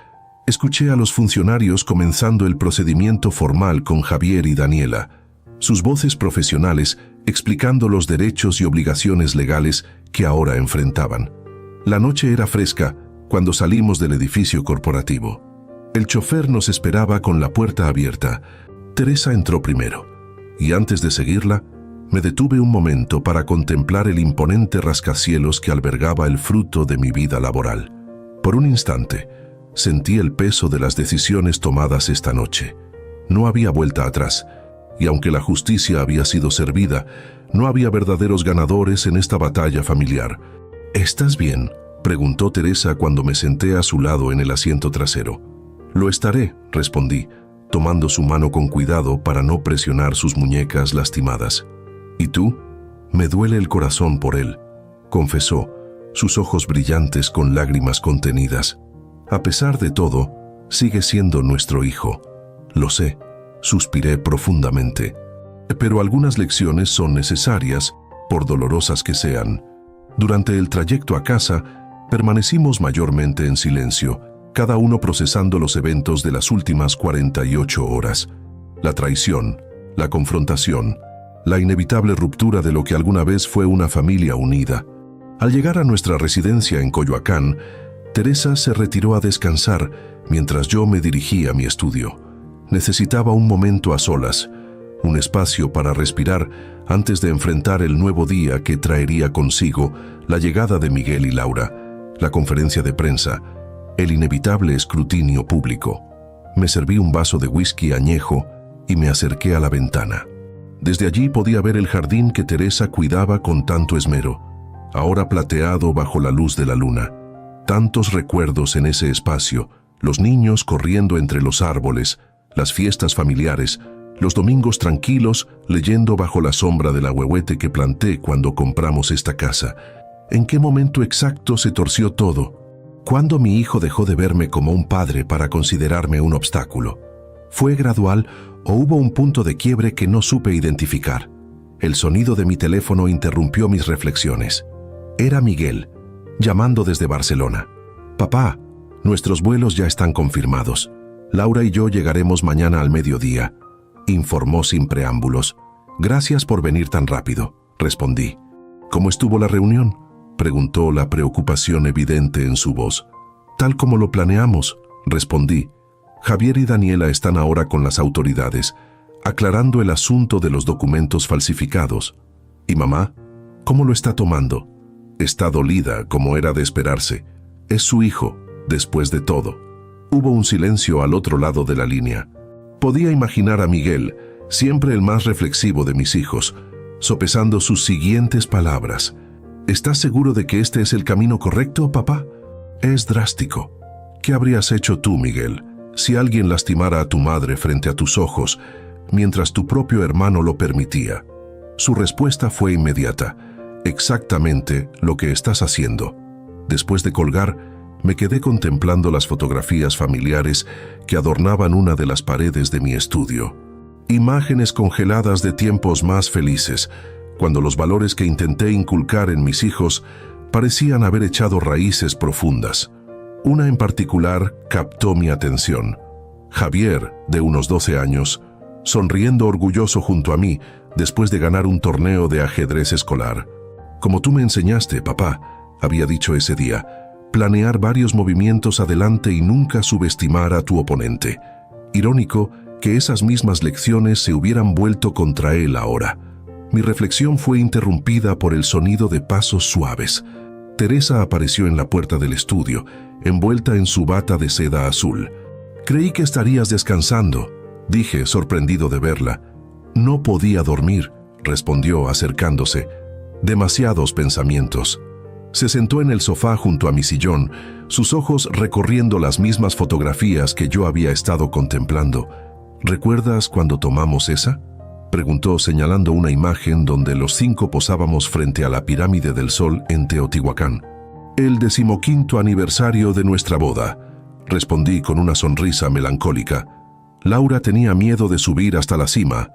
escuché a los funcionarios comenzando el procedimiento formal con Javier y Daniela, sus voces profesionales explicando los derechos y obligaciones legales que ahora enfrentaban. La noche era fresca cuando salimos del edificio corporativo. El chofer nos esperaba con la puerta abierta. Teresa entró primero, y antes de seguirla, me detuve un momento para contemplar el imponente rascacielos que albergaba el fruto de mi vida laboral. Por un instante, sentí el peso de las decisiones tomadas esta noche. No había vuelta atrás, y aunque la justicia había sido servida, no había verdaderos ganadores en esta batalla familiar. «¿Estás bien?», preguntó Teresa cuando me senté a su lado en el asiento trasero. «Lo estaré», respondí, tomando su mano con cuidado para no presionar sus muñecas lastimadas. «¿Y tú?». «Me duele el corazón por él», confesó, sus ojos brillantes con lágrimas contenidas. «A pesar de todo, sigue siendo nuestro hijo». «Lo sé», suspiré profundamente. «Pero algunas lecciones son necesarias, por dolorosas que sean». Durante el trayecto a casa, permanecimos mayormente en silencio, cada uno procesando los eventos de las últimas 48 horas. La traición, la confrontación, la inevitable ruptura de lo que alguna vez fue una familia unida. Al llegar a nuestra residencia en Coyoacán, Teresa se retiró a descansar mientras yo me dirigía a mi estudio. Necesitaba un momento a solas, un espacio para respirar antes de enfrentar el nuevo día que traería consigo la llegada de Miguel y Laura, la conferencia de prensa, el inevitable escrutinio público. Me serví un vaso de whisky añejo y me acerqué a la ventana. Desde allí podía ver el jardín que Teresa cuidaba con tanto esmero, ahora plateado bajo la luz de la luna. Tantos recuerdos en ese espacio, los niños corriendo entre los árboles, las fiestas familiares, los domingos tranquilos leyendo bajo la sombra del ahuehuete que planté cuando compramos esta casa. ¿En qué momento exacto se torció todo? ¿Cuándo mi hijo dejó de verme como un padre para considerarme un obstáculo? ¿Fue gradual o hubo un punto de quiebre que no supe identificar? El sonido de mi teléfono interrumpió mis reflexiones. Era Miguel, llamando desde Barcelona. «Papá, nuestros vuelos ya están confirmados. Laura y yo llegaremos mañana al mediodía», informó sin preámbulos. «Gracias por venir tan rápido», respondí. «¿Cómo estuvo la reunión?», preguntó, la preocupación evidente en su voz. «Tal como lo planeamos», respondí. «Javier y Daniela están ahora con las autoridades, aclarando el asunto de los documentos falsificados. ¿Y mamá? ¿Cómo lo está tomando?». Está dolida, como era de esperarse. Es su hijo, después de todo. Hubo un silencio al otro lado de la línea. Podía imaginar a Miguel, siempre el más reflexivo de mis hijos, sopesando sus siguientes palabras. ¿Estás seguro de que este es el camino correcto, papá? Es drástico. ¿Qué habrías hecho tú, Miguel, si alguien lastimara a tu madre frente a tus ojos, mientras tu propio hermano lo permitía? Su respuesta fue inmediata. Exactamente lo que estás haciendo. Después de colgar, me quedé contemplando las fotografías familiares que adornaban una de las paredes de mi estudio. Imágenes congeladas de tiempos más felices, cuando los valores que intenté inculcar en mis hijos parecían haber echado raíces profundas. Una en particular captó mi atención. Javier, de unos 12 años, sonriendo orgulloso junto a mí después de ganar un torneo de ajedrez escolar. Como tú me enseñaste, papá, había dicho ese día, planear varios movimientos adelante y nunca subestimar a tu oponente. Irónico que esas mismas lecciones se hubieran vuelto contra él ahora. Mi reflexión fue interrumpida por el sonido de pasos suaves. Teresa apareció en la puerta del estudio, envuelta en su bata de seda azul. «Creí que estarías descansando», dije, sorprendido de verla. «No podía dormir», respondió acercándose. «Demasiados pensamientos». Se sentó en el sofá junto a mi sillón, sus ojos recorriendo las mismas fotografías que yo había estado contemplando. «¿Recuerdas cuando tomamos esa?», preguntó señalando una imagen donde los 5 posábamos frente a la pirámide del Sol en Teotihuacán. «El 15º aniversario de nuestra boda», respondí con una sonrisa melancólica. Laura tenía miedo de subir hasta la cima,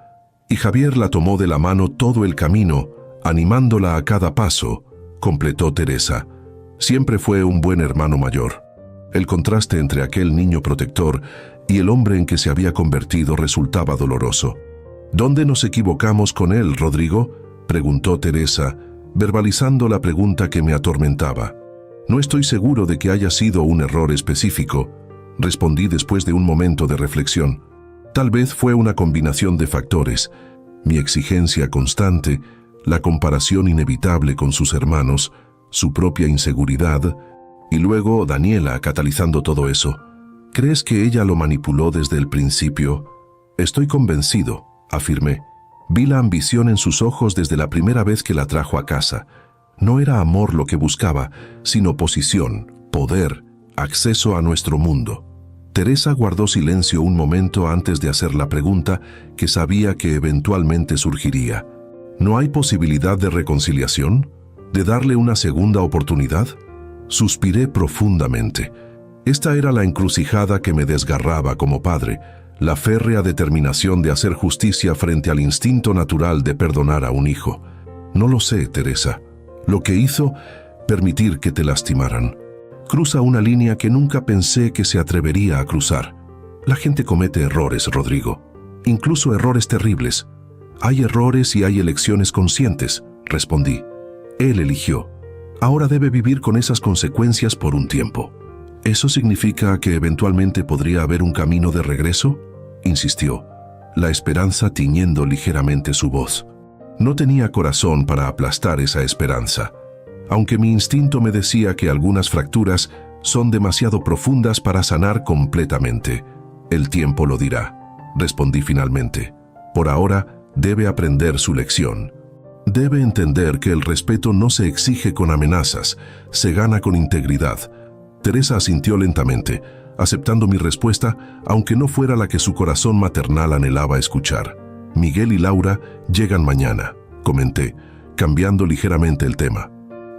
y Javier la tomó de la mano todo el camino, animándola a cada paso, completó Teresa. Siempre fue un buen hermano mayor. El contraste entre aquel niño protector y el hombre en que se había convertido resultaba doloroso. «¿Dónde nos equivocamos con él, Rodrigo?», preguntó Teresa, verbalizando la pregunta que me atormentaba. «No estoy seguro de que haya sido un error específico», respondí después de un momento de reflexión. Tal vez fue una combinación de factores: mi exigencia constante, la comparación inevitable con sus hermanos, su propia inseguridad, y luego Daniela catalizando todo eso. «¿Crees que ella lo manipuló desde el principio?». «Estoy convencido», afirmé. Vi la ambición en sus ojos desde la primera vez que la trajo a casa. No era amor lo que buscaba, sino posición, poder, acceso a nuestro mundo. Teresa guardó silencio un momento antes de hacer la pregunta que sabía que eventualmente surgiría. «¿No hay posibilidad de reconciliación? ¿De darle una segunda oportunidad?». Suspiré profundamente. Esta era la encrucijada que me desgarraba como padre, la férrea determinación de hacer justicia frente al instinto natural de perdonar a un hijo. «No lo sé, Teresa. Lo que hizo, permitir que te lastimaran. Cruza una línea que nunca pensé que se atrevería a cruzar. La gente comete errores, Rodrigo, incluso errores terribles. Hay errores y hay elecciones conscientes», respondí. «Él eligió. Ahora debe vivir con esas consecuencias por un tiempo». «¿Eso significa que eventualmente podría haber un camino de regreso?», insistió, la esperanza tiñendo ligeramente su voz. No tenía corazón para aplastar esa esperanza, aunque mi instinto me decía que algunas fracturas son demasiado profundas para sanar completamente. «El tiempo lo dirá», respondí finalmente. «Por ahora, debe aprender su lección. Debe entender que el respeto no se exige con amenazas, se gana con integridad». Teresa asintió lentamente, aceptando mi respuesta, aunque no fuera la que su corazón maternal anhelaba escuchar. «Miguel y Laura llegan mañana», comenté, cambiando ligeramente el tema.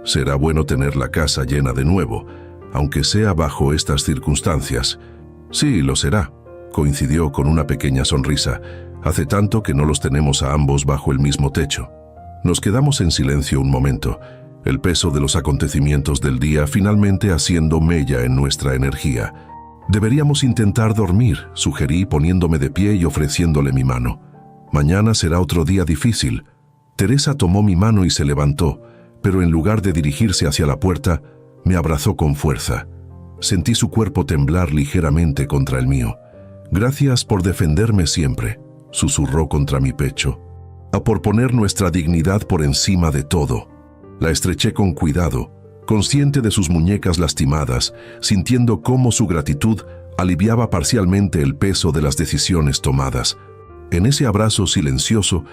«Será bueno tener la casa llena de nuevo, aunque sea bajo estas circunstancias». «Sí, lo será», coincidió con una pequeña sonrisa. «Hace tanto que no los tenemos a ambos bajo el mismo techo». Nos quedamos en silencio un momento, el peso de los acontecimientos del día finalmente haciendo mella en nuestra energía. «Deberíamos intentar dormir», sugerí poniéndome de pie y ofreciéndole mi mano. «Mañana será otro día difícil». Teresa tomó mi mano y se levantó, pero en lugar de dirigirse hacia la puerta, me abrazó con fuerza. Sentí su cuerpo temblar ligeramente contra el mío. «Gracias por defenderme siempre», susurró contra mi pecho. «A por poner nuestra dignidad por encima de todo». La estreché con cuidado, consciente de sus muñecas lastimadas, sintiendo cómo su gratitud aliviaba parcialmente el peso de las decisiones tomadas. En ese abrazo silencioso,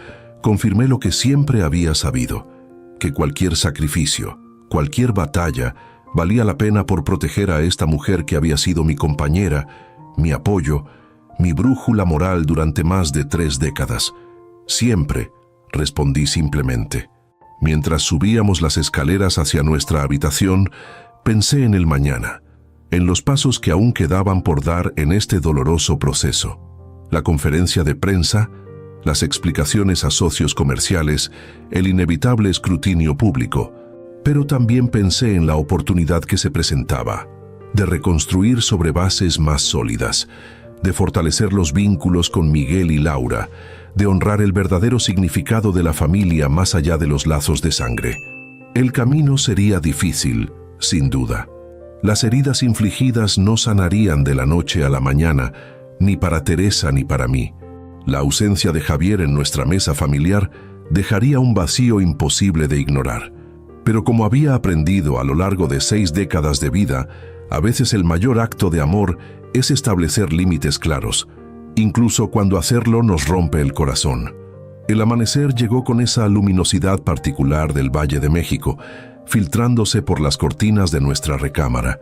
confirmé lo que siempre había sabido, que cualquier sacrificio, cualquier batalla, valía la pena por proteger a esta mujer que había sido mi compañera, mi apoyo, mi brújula moral durante más de 3 décadas. Siempre, respondí simplemente. Mientras subíamos las escaleras hacia nuestra habitación, pensé en el mañana, en los pasos que aún quedaban por dar en este doloroso proceso. La conferencia de prensa, las explicaciones a socios comerciales, el inevitable escrutinio público. Pero también pensé en la oportunidad que se presentaba, de reconstruir sobre bases más sólidas, de fortalecer los vínculos con Miguel y Laura, de honrar el verdadero significado de la familia más allá de los lazos de sangre. El camino sería difícil, sin duda. Las heridas infligidas no sanarían de la noche a la mañana, ni para Teresa ni para mí. La ausencia de Javier en nuestra mesa familiar dejaría un vacío imposible de ignorar. Pero como había aprendido a lo largo de 6 décadas de vida, a veces el mayor acto de amor es establecer límites claros, incluso cuando hacerlo nos rompe el corazón. El amanecer llegó con esa luminosidad particular del Valle de México, filtrándose por las cortinas de nuestra recámara.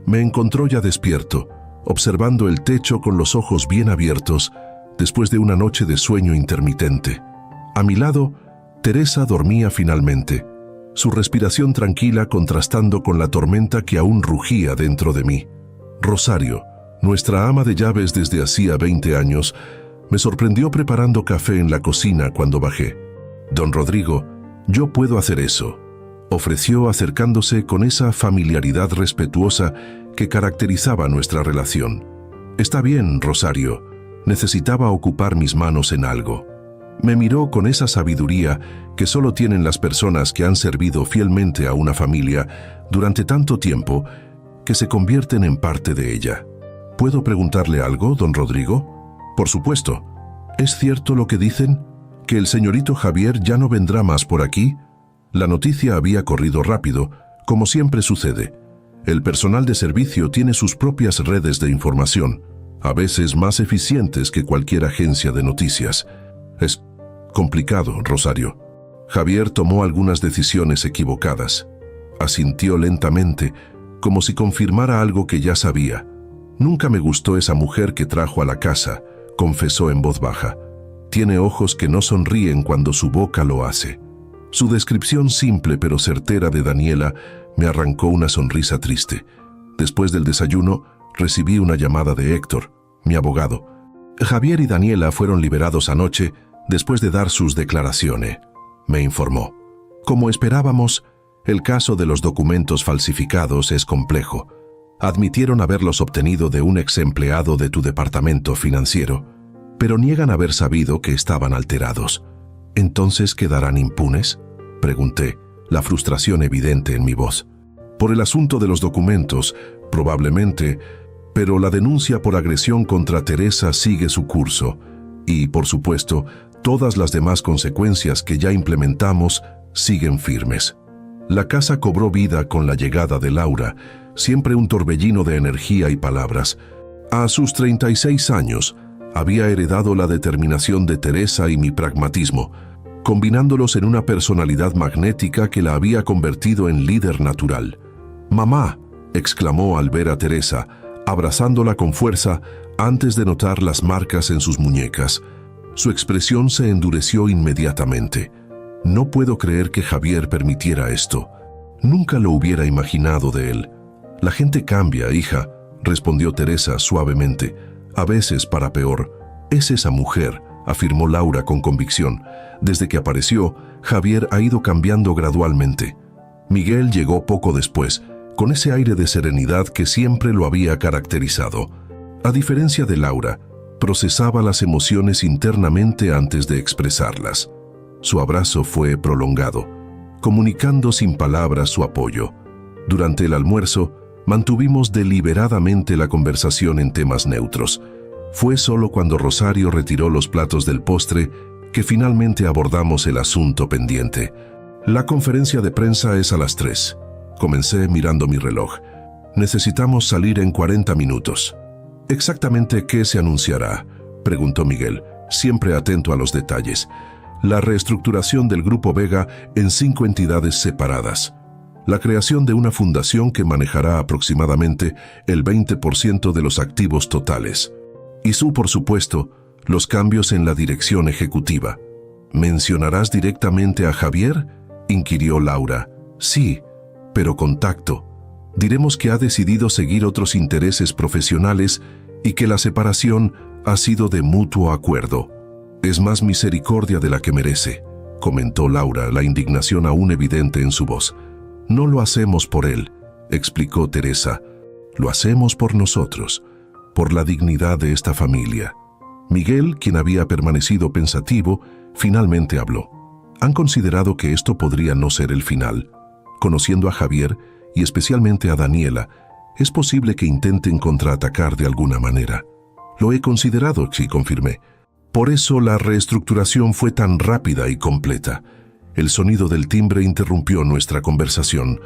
Me encontró ya despierto, observando el techo con los ojos bien abiertos, después de una noche de sueño intermitente. A mi lado, Teresa dormía finalmente, su respiración tranquila contrastando con la tormenta que aún rugía dentro de mí. Rosario, nuestra ama de llaves desde hacía 20 años, me sorprendió preparando café en la cocina cuando bajé. «Don Rodrigo, yo puedo hacer eso», ofreció acercándose con esa familiaridad respetuosa que caracterizaba nuestra relación. «Está bien, Rosario, necesitaba ocupar mis manos en algo». Me miró con esa sabiduría que solo tienen las personas que han servido fielmente a una familia durante tanto tiempo que se convierten en parte de ella. ¿Puedo preguntarle algo, don Rodrigo? Por supuesto. ¿Es cierto lo que dicen? ¿Que el señorito Javier ya no vendrá más por aquí? La noticia había corrido rápido, como siempre sucede. El personal de servicio tiene sus propias redes de información, a veces más eficientes que cualquier agencia de noticias. Es complicado, Rosario. Javier tomó algunas decisiones equivocadas. Asintió lentamente, como si confirmara algo que ya sabía. Nunca me gustó esa mujer que trajo a la casa, confesó en voz baja. Tiene ojos que no sonríen cuando su boca lo hace. Su descripción simple pero certera de Daniela me arrancó una sonrisa triste. Después del desayuno, recibí una llamada de Héctor, mi abogado. Javier y Daniela fueron liberados anoche después de dar sus declaraciones, me informó. Como esperábamos, el caso de los documentos falsificados es complejo. Admitieron haberlos obtenido de un ex empleado de tu departamento financiero, pero niegan haber sabido que estaban alterados. ¿Entonces quedarán impunes?, pregunté, la frustración evidente en mi voz. Por el asunto de los documentos, probablemente, pero la denuncia por agresión contra Teresa sigue su curso y, por supuesto, todas las demás consecuencias que ya implementamos siguen firmes. La casa cobró vida con la llegada de Laura, siempre un torbellino de energía y palabras. A sus 36 años, había heredado la determinación de Teresa y mi pragmatismo, combinándolos en una personalidad magnética que la había convertido en líder natural. «Mamá», exclamó al ver a Teresa, abrazándola con fuerza antes de notar las marcas en sus muñecas. Su expresión se endureció inmediatamente. No puedo creer que Javier permitiera esto. Nunca lo hubiera imaginado de él. La gente cambia, hija, respondió Teresa suavemente. A veces para peor. Es esa mujer, afirmó Laura con convicción. Desde que apareció, Javier ha ido cambiando gradualmente. Miguel llegó poco después, con ese aire de serenidad que siempre lo había caracterizado. A diferencia de Laura, procesaba las emociones internamente antes de expresarlas. Su abrazo fue prolongado, comunicando sin palabras su apoyo. Durante el almuerzo, mantuvimos deliberadamente la conversación en temas neutros. Fue solo cuando Rosario retiró los platos del postre que finalmente abordamos el asunto pendiente. La conferencia de prensa es a las 3. Comencé mirando mi reloj. Necesitamos salir en 40 minutos. ¿Exactamente qué se anunciará?, preguntó Miguel, siempre atento a los detalles. La reestructuración del Grupo Vega en 5 entidades separadas. La creación de una fundación que manejará aproximadamente el 20% de los activos totales. Y por supuesto, los cambios en la dirección ejecutiva. ¿Mencionarás directamente a Javier?, inquirió Laura. Sí, pero con tacto. Diremos que ha decidido seguir otros intereses profesionales y que la separación ha sido de mutuo acuerdo. Es más misericordia de la que merece, comentó Laura, la indignación aún evidente en su voz. No lo hacemos por él, explicó Teresa. Lo hacemos por nosotros, por la dignidad de esta familia. Miguel, quien había permanecido pensativo, finalmente habló. Han considerado que esto podría no ser el final. Conociendo a Javier, y especialmente a Daniela, es posible que intenten contraatacar de alguna manera. Lo he considerado, sí, confirmé. Por eso la reestructuración fue tan rápida y completa. El sonido del timbre interrumpió nuestra conversación.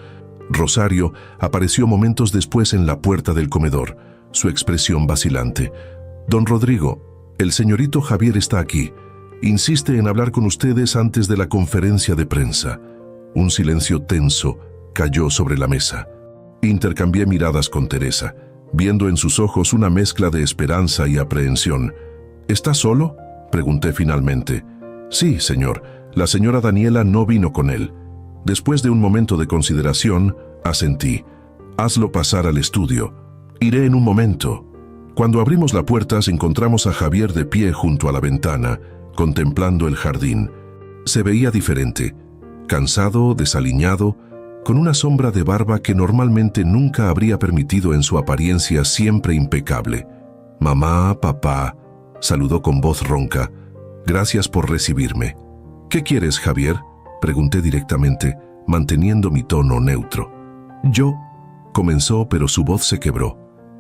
Rosario apareció momentos después en la puerta del comedor, su expresión vacilante. Don Rodrigo, el señorito Javier está aquí. Insiste en hablar con ustedes antes de la conferencia de prensa. Un silencio tenso cayó sobre la mesa. Intercambié miradas con Teresa, viendo en sus ojos una mezcla de esperanza y aprehensión. ¿Está solo?, pregunté finalmente. Sí, señor. La señora Daniela no vino con él. Después de un momento de consideración, asentí. Hazlo pasar al estudio. Iré en un momento. Cuando abrimos la puerta, encontramos a Javier de pie junto a la ventana, contemplando el jardín. Se veía diferente, cansado, desaliñado, con una sombra de barba que normalmente nunca habría permitido en su apariencia siempre impecable. Mamá, papá, saludó con voz ronca. Gracias por recibirme. ¿Qué quieres, Javier?, pregunté directamente, manteniendo mi tono neutro. Yo, comenzó, pero su voz se quebró.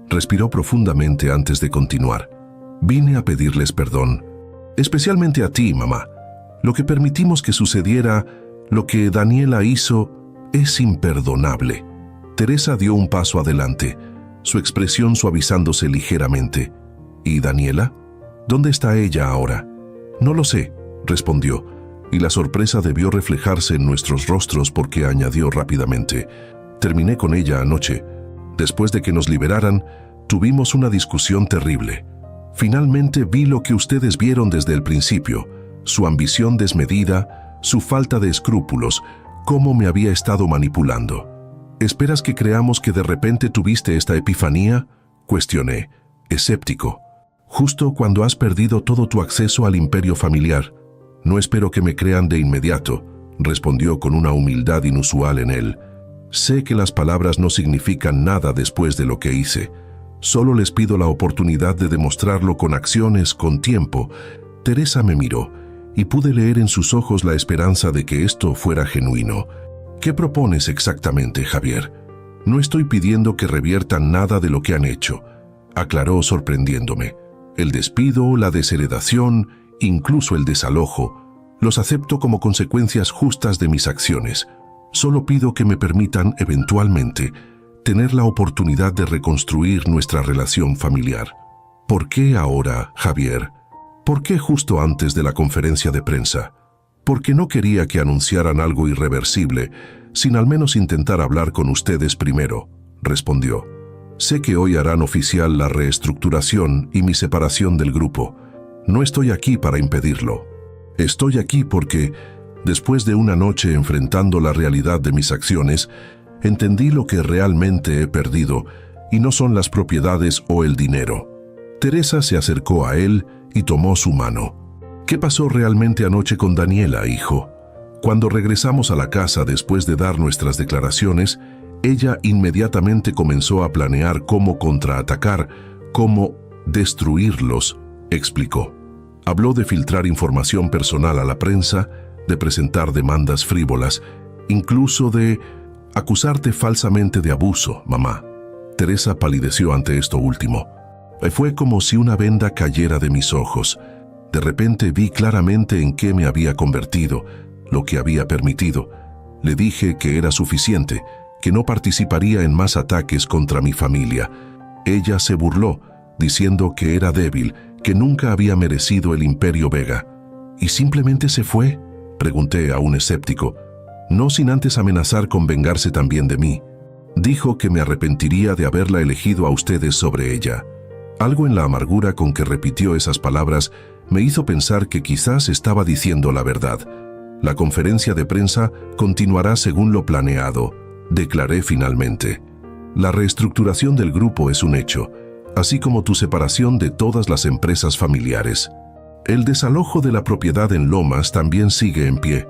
Respiró profundamente antes de continuar. Vine a pedirles perdón, especialmente a ti, mamá. Lo que permitimos que sucediera, lo que Daniela hizo, es imperdonable. Teresa dio un paso adelante, su expresión suavizándose ligeramente. ¿Y Daniela? ¿Dónde está ella ahora? No lo sé, respondió, y la sorpresa debió reflejarse en nuestros rostros porque añadió rápidamente. Terminé con ella anoche. Después de que nos liberaran, tuvimos una discusión terrible. Finalmente vi lo que ustedes vieron desde el principio, su ambición desmedida, su falta de escrúpulos, cómo me había estado manipulando. ¿Esperas que creamos que de repente tuviste esta epifanía?, cuestioné, escéptico. Justo cuando has perdido todo tu acceso al imperio familiar. No espero que me crean de inmediato, respondió con una humildad inusual en él. Sé que las palabras no significan nada después de lo que hice. Solo les pido la oportunidad de demostrarlo con acciones, con tiempo. Teresa me miró, y pude leer en sus ojos la esperanza de que esto fuera genuino. ¿Qué propones exactamente, Javier? No estoy pidiendo que reviertan nada de lo que han hecho, aclaró sorprendiéndome. El despido, la desheredación, incluso el desalojo, los acepto como consecuencias justas de mis acciones. Solo pido que me permitan, eventualmente, tener la oportunidad de reconstruir nuestra relación familiar. ¿Por qué ahora, Javier? ¿Por qué justo antes de la conferencia de prensa? Porque no quería que anunciaran algo irreversible, sin al menos intentar hablar con ustedes primero, respondió. Sé que hoy harán oficial la reestructuración y mi separación del grupo. No estoy aquí para impedirlo. Estoy aquí porque, después de una noche enfrentando la realidad de mis acciones, entendí lo que realmente he perdido, y no son las propiedades o el dinero. Teresa se acercó a él y tomó su mano. ¿Qué pasó realmente anoche con Daniela, hijo? Cuando regresamos a la casa después de dar nuestras declaraciones, ella inmediatamente comenzó a planear cómo contraatacar, cómo destruirlos, explicó. Habló de filtrar información personal a la prensa, de presentar demandas frívolas, incluso de acusarte falsamente de abuso, mamá. Teresa palideció ante esto último. Fue como si una venda cayera de mis ojos. De repente vi claramente en qué me había convertido, lo que había permitido. Le dije que era suficiente, que no participaría en más ataques contra mi familia. Ella se burló, diciendo que era débil, que nunca había merecido el Imperio Vega. ¿Y simplemente se fue?, pregunté a un escéptico, no sin antes amenazar con vengarse también de mí. Dijo que me arrepentiría de haberla elegido a ustedes sobre ella. Algo en la amargura con que repitió esas palabras me hizo pensar que quizás estaba diciendo la verdad. La conferencia de prensa continuará según lo planeado, declaré finalmente. La reestructuración del grupo es un hecho, así como tu separación de todas las empresas familiares. El desalojo de la propiedad en Lomas también sigue en pie.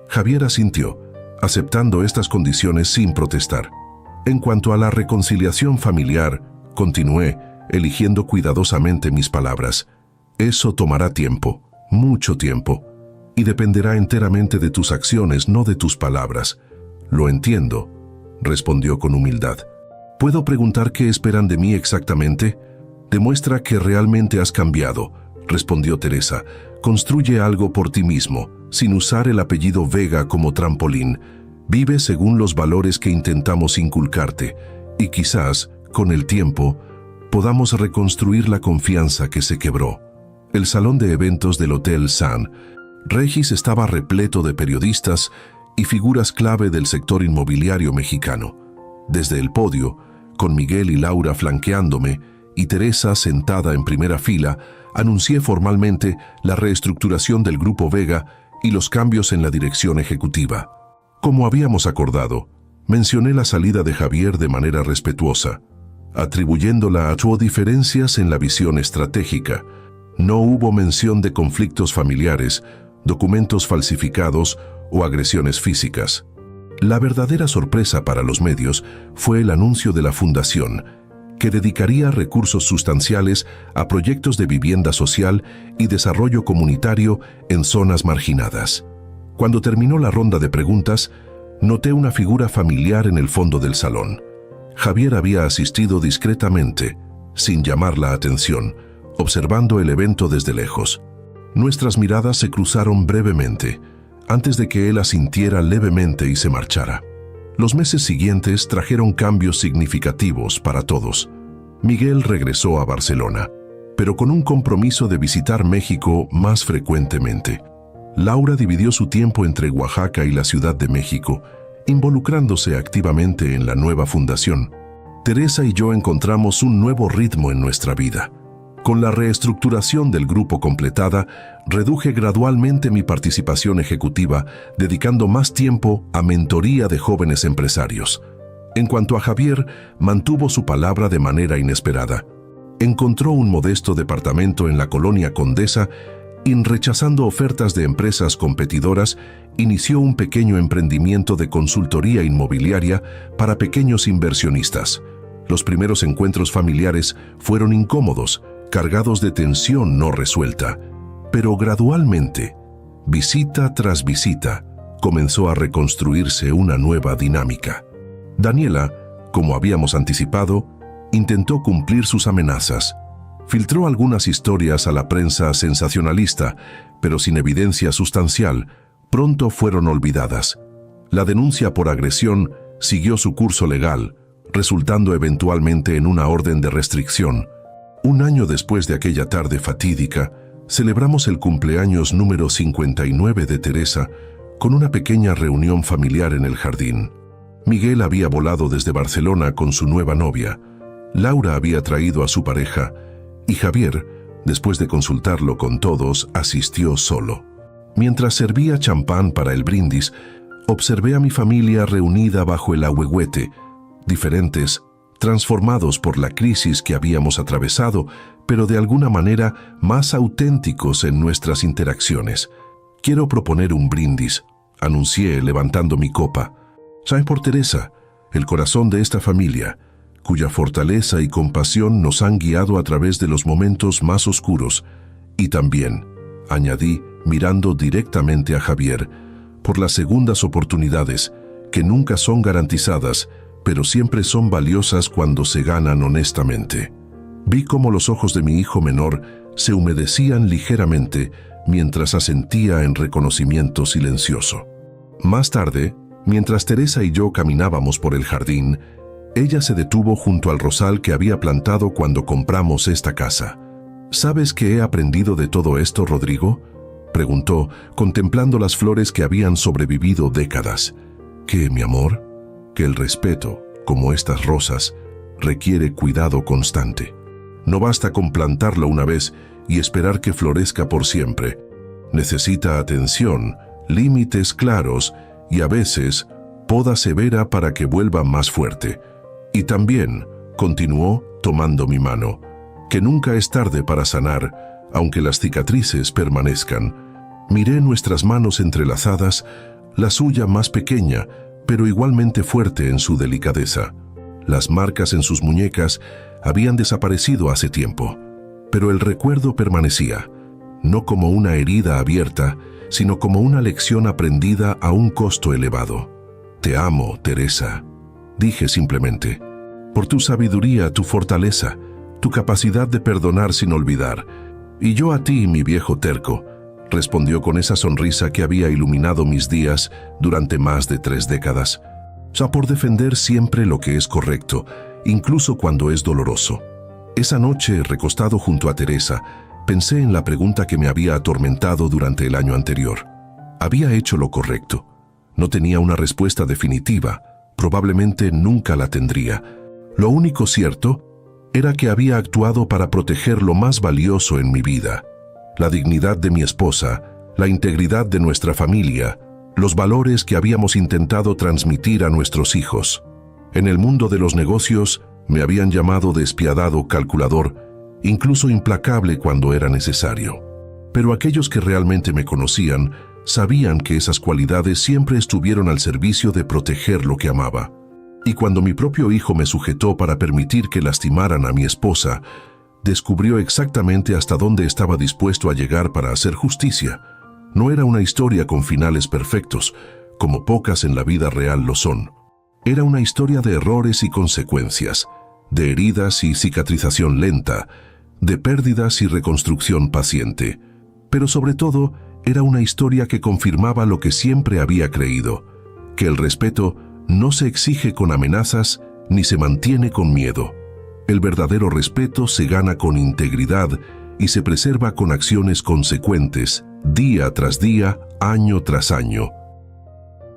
Javier asintió, aceptando estas condiciones sin protestar. En cuanto a la reconciliación familiar, continué, eligiendo cuidadosamente mis palabras. Eso tomará tiempo, mucho tiempo, y dependerá enteramente de tus acciones, no de tus palabras. Lo entiendo, respondió con humildad. ¿Puedo preguntar qué esperan de mí exactamente? Demuestra que realmente has cambiado, respondió Teresa. Construye algo por ti mismo, sin usar el apellido Vega como trampolín. Vive según los valores que intentamos inculcarte, y quizás, con el tiempo, podamos reconstruir la confianza que se quebró. El salón de eventos del Hotel San Regis estaba repleto de periodistas y figuras clave del sector inmobiliario mexicano. Desde el podio, con Miguel y Laura flanqueándome y Teresa sentada en primera fila, anuncié formalmente la reestructuración del Grupo Vega y los cambios en la dirección ejecutiva. Como habíamos acordado, mencioné la salida de Javier de manera respetuosa, atribuyéndola a diferencias en la visión estratégica. No hubo mención de conflictos familiares, documentos falsificados o agresiones físicas. La verdadera sorpresa para los medios fue el anuncio de la fundación, que dedicaría recursos sustanciales a proyectos de vivienda social y desarrollo comunitario en zonas marginadas. Cuando terminó la ronda de preguntas, noté una figura familiar en el fondo del salón. Javier había asistido discretamente, sin llamar la atención, observando el evento desde lejos. Nuestras miradas se cruzaron brevemente, antes de que él asintiera levemente y se marchara. Los meses siguientes trajeron cambios significativos para todos. Miguel regresó a Barcelona, pero con un compromiso de visitar México más frecuentemente. Laura dividió su tiempo entre Oaxaca y la Ciudad de México, involucrándose activamente en la nueva fundación. Teresa y yo encontramos un nuevo ritmo en nuestra vida. Con la reestructuración del grupo completada, reduje gradualmente mi participación ejecutiva, dedicando más tiempo a mentoría de jóvenes empresarios. En cuanto a Javier, mantuvo su palabra de manera inesperada. Encontró un modesto departamento en la colonia Condesa y, rechazando ofertas de empresas competidoras, inició un pequeño emprendimiento de consultoría inmobiliaria para pequeños inversionistas. Los primeros encuentros familiares fueron incómodos, cargados de tensión no resuelta, pero gradualmente, visita tras visita, comenzó a reconstruirse una nueva dinámica. Daniela, como habíamos anticipado, intentó cumplir sus amenazas. Filtró algunas historias a la prensa sensacionalista, pero sin evidencia sustancial, pronto fueron olvidadas. La denuncia por agresión siguió su curso legal, resultando eventualmente en una orden de restricción. Un año después de aquella tarde fatídica, celebramos el cumpleaños número 59 de Teresa con una pequeña reunión familiar en el jardín. Miguel había volado desde Barcelona con su nueva novia. Laura había traído a su pareja y Javier, después de consultarlo con todos, asistió solo. Mientras servía champán para el brindis, observé a mi familia reunida bajo el ahuehuete, diferentes, transformados por la crisis que habíamos atravesado, pero de alguna manera más auténticos en nuestras interacciones. Quiero proponer un brindis, anuncié levantando mi copa. ¿Saben por Teresa, el corazón de esta familia, cuya fortaleza y compasión nos han guiado a través de los momentos más oscuros? Y también, añadí, mirando directamente a Javier, por las segundas oportunidades, que nunca son garantizadas, pero siempre son valiosas cuando se ganan honestamente. Vi cómo los ojos de mi hijo menor se humedecían ligeramente mientras asentía en reconocimiento silencioso. Más tarde, Mientras Teresa y yo caminábamos por el jardín, ella se detuvo junto al rosal que había plantado cuando compramos esta casa. ¿Sabes qué he aprendido de todo esto, Rodrigo?, preguntó, contemplando las flores que habían sobrevivido décadas. ¿Qué, mi amor? Que el respeto, como estas rosas, requiere cuidado constante. No basta con plantarlo una vez y esperar que florezca por siempre. Necesita atención, límites claros y a veces poda severa para que vuelva más fuerte. Y también, continuó tomando mi mano, que nunca es tarde para sanar, aunque las cicatrices permanezcan. Miré nuestras manos entrelazadas, la suya más pequeña, pero igualmente fuerte en su delicadeza. Las marcas en sus muñecas habían desaparecido hace tiempo, pero el recuerdo permanecía, no como una herida abierta, sino como una lección aprendida a un costo elevado. Te amo, Teresa, dije simplemente, por tu sabiduría, tu fortaleza, tu capacidad de perdonar sin olvidar. Y yo a ti, mi viejo terco, respondió con esa sonrisa que había iluminado mis días durante más de 3 décadas. Por defender siempre lo que es correcto, incluso cuando es doloroso. Esa noche, recostado junto a Teresa, pensé en la pregunta que me había atormentado durante el año anterior. Había hecho lo correcto. No tenía una respuesta definitiva, probablemente nunca la tendría. Lo único cierto era que había actuado para proteger lo más valioso en mi vida: la dignidad de mi esposa, la integridad de nuestra familia, los valores que habíamos intentado transmitir a nuestros hijos. En el mundo de los negocios me habían llamado despiadado, calculador, incluso implacable cuando era necesario. Pero aquellos que realmente me conocían sabían que esas cualidades siempre estuvieron al servicio de proteger lo que amaba. Y cuando mi propio hijo me sujetó para permitir que lastimaran a mi esposa, descubrió exactamente hasta dónde estaba dispuesto a llegar para hacer justicia. No era una historia con finales perfectos, como pocas en la vida real lo son. Era una historia de errores y consecuencias, de heridas y cicatrización lenta, de pérdidas y reconstrucción paciente. Pero sobre todo, era una historia que confirmaba lo que siempre había creído, que el respeto no se exige con amenazas ni se mantiene con miedo. El verdadero respeto se gana con integridad y se preserva con acciones consecuentes, día tras día, año tras año.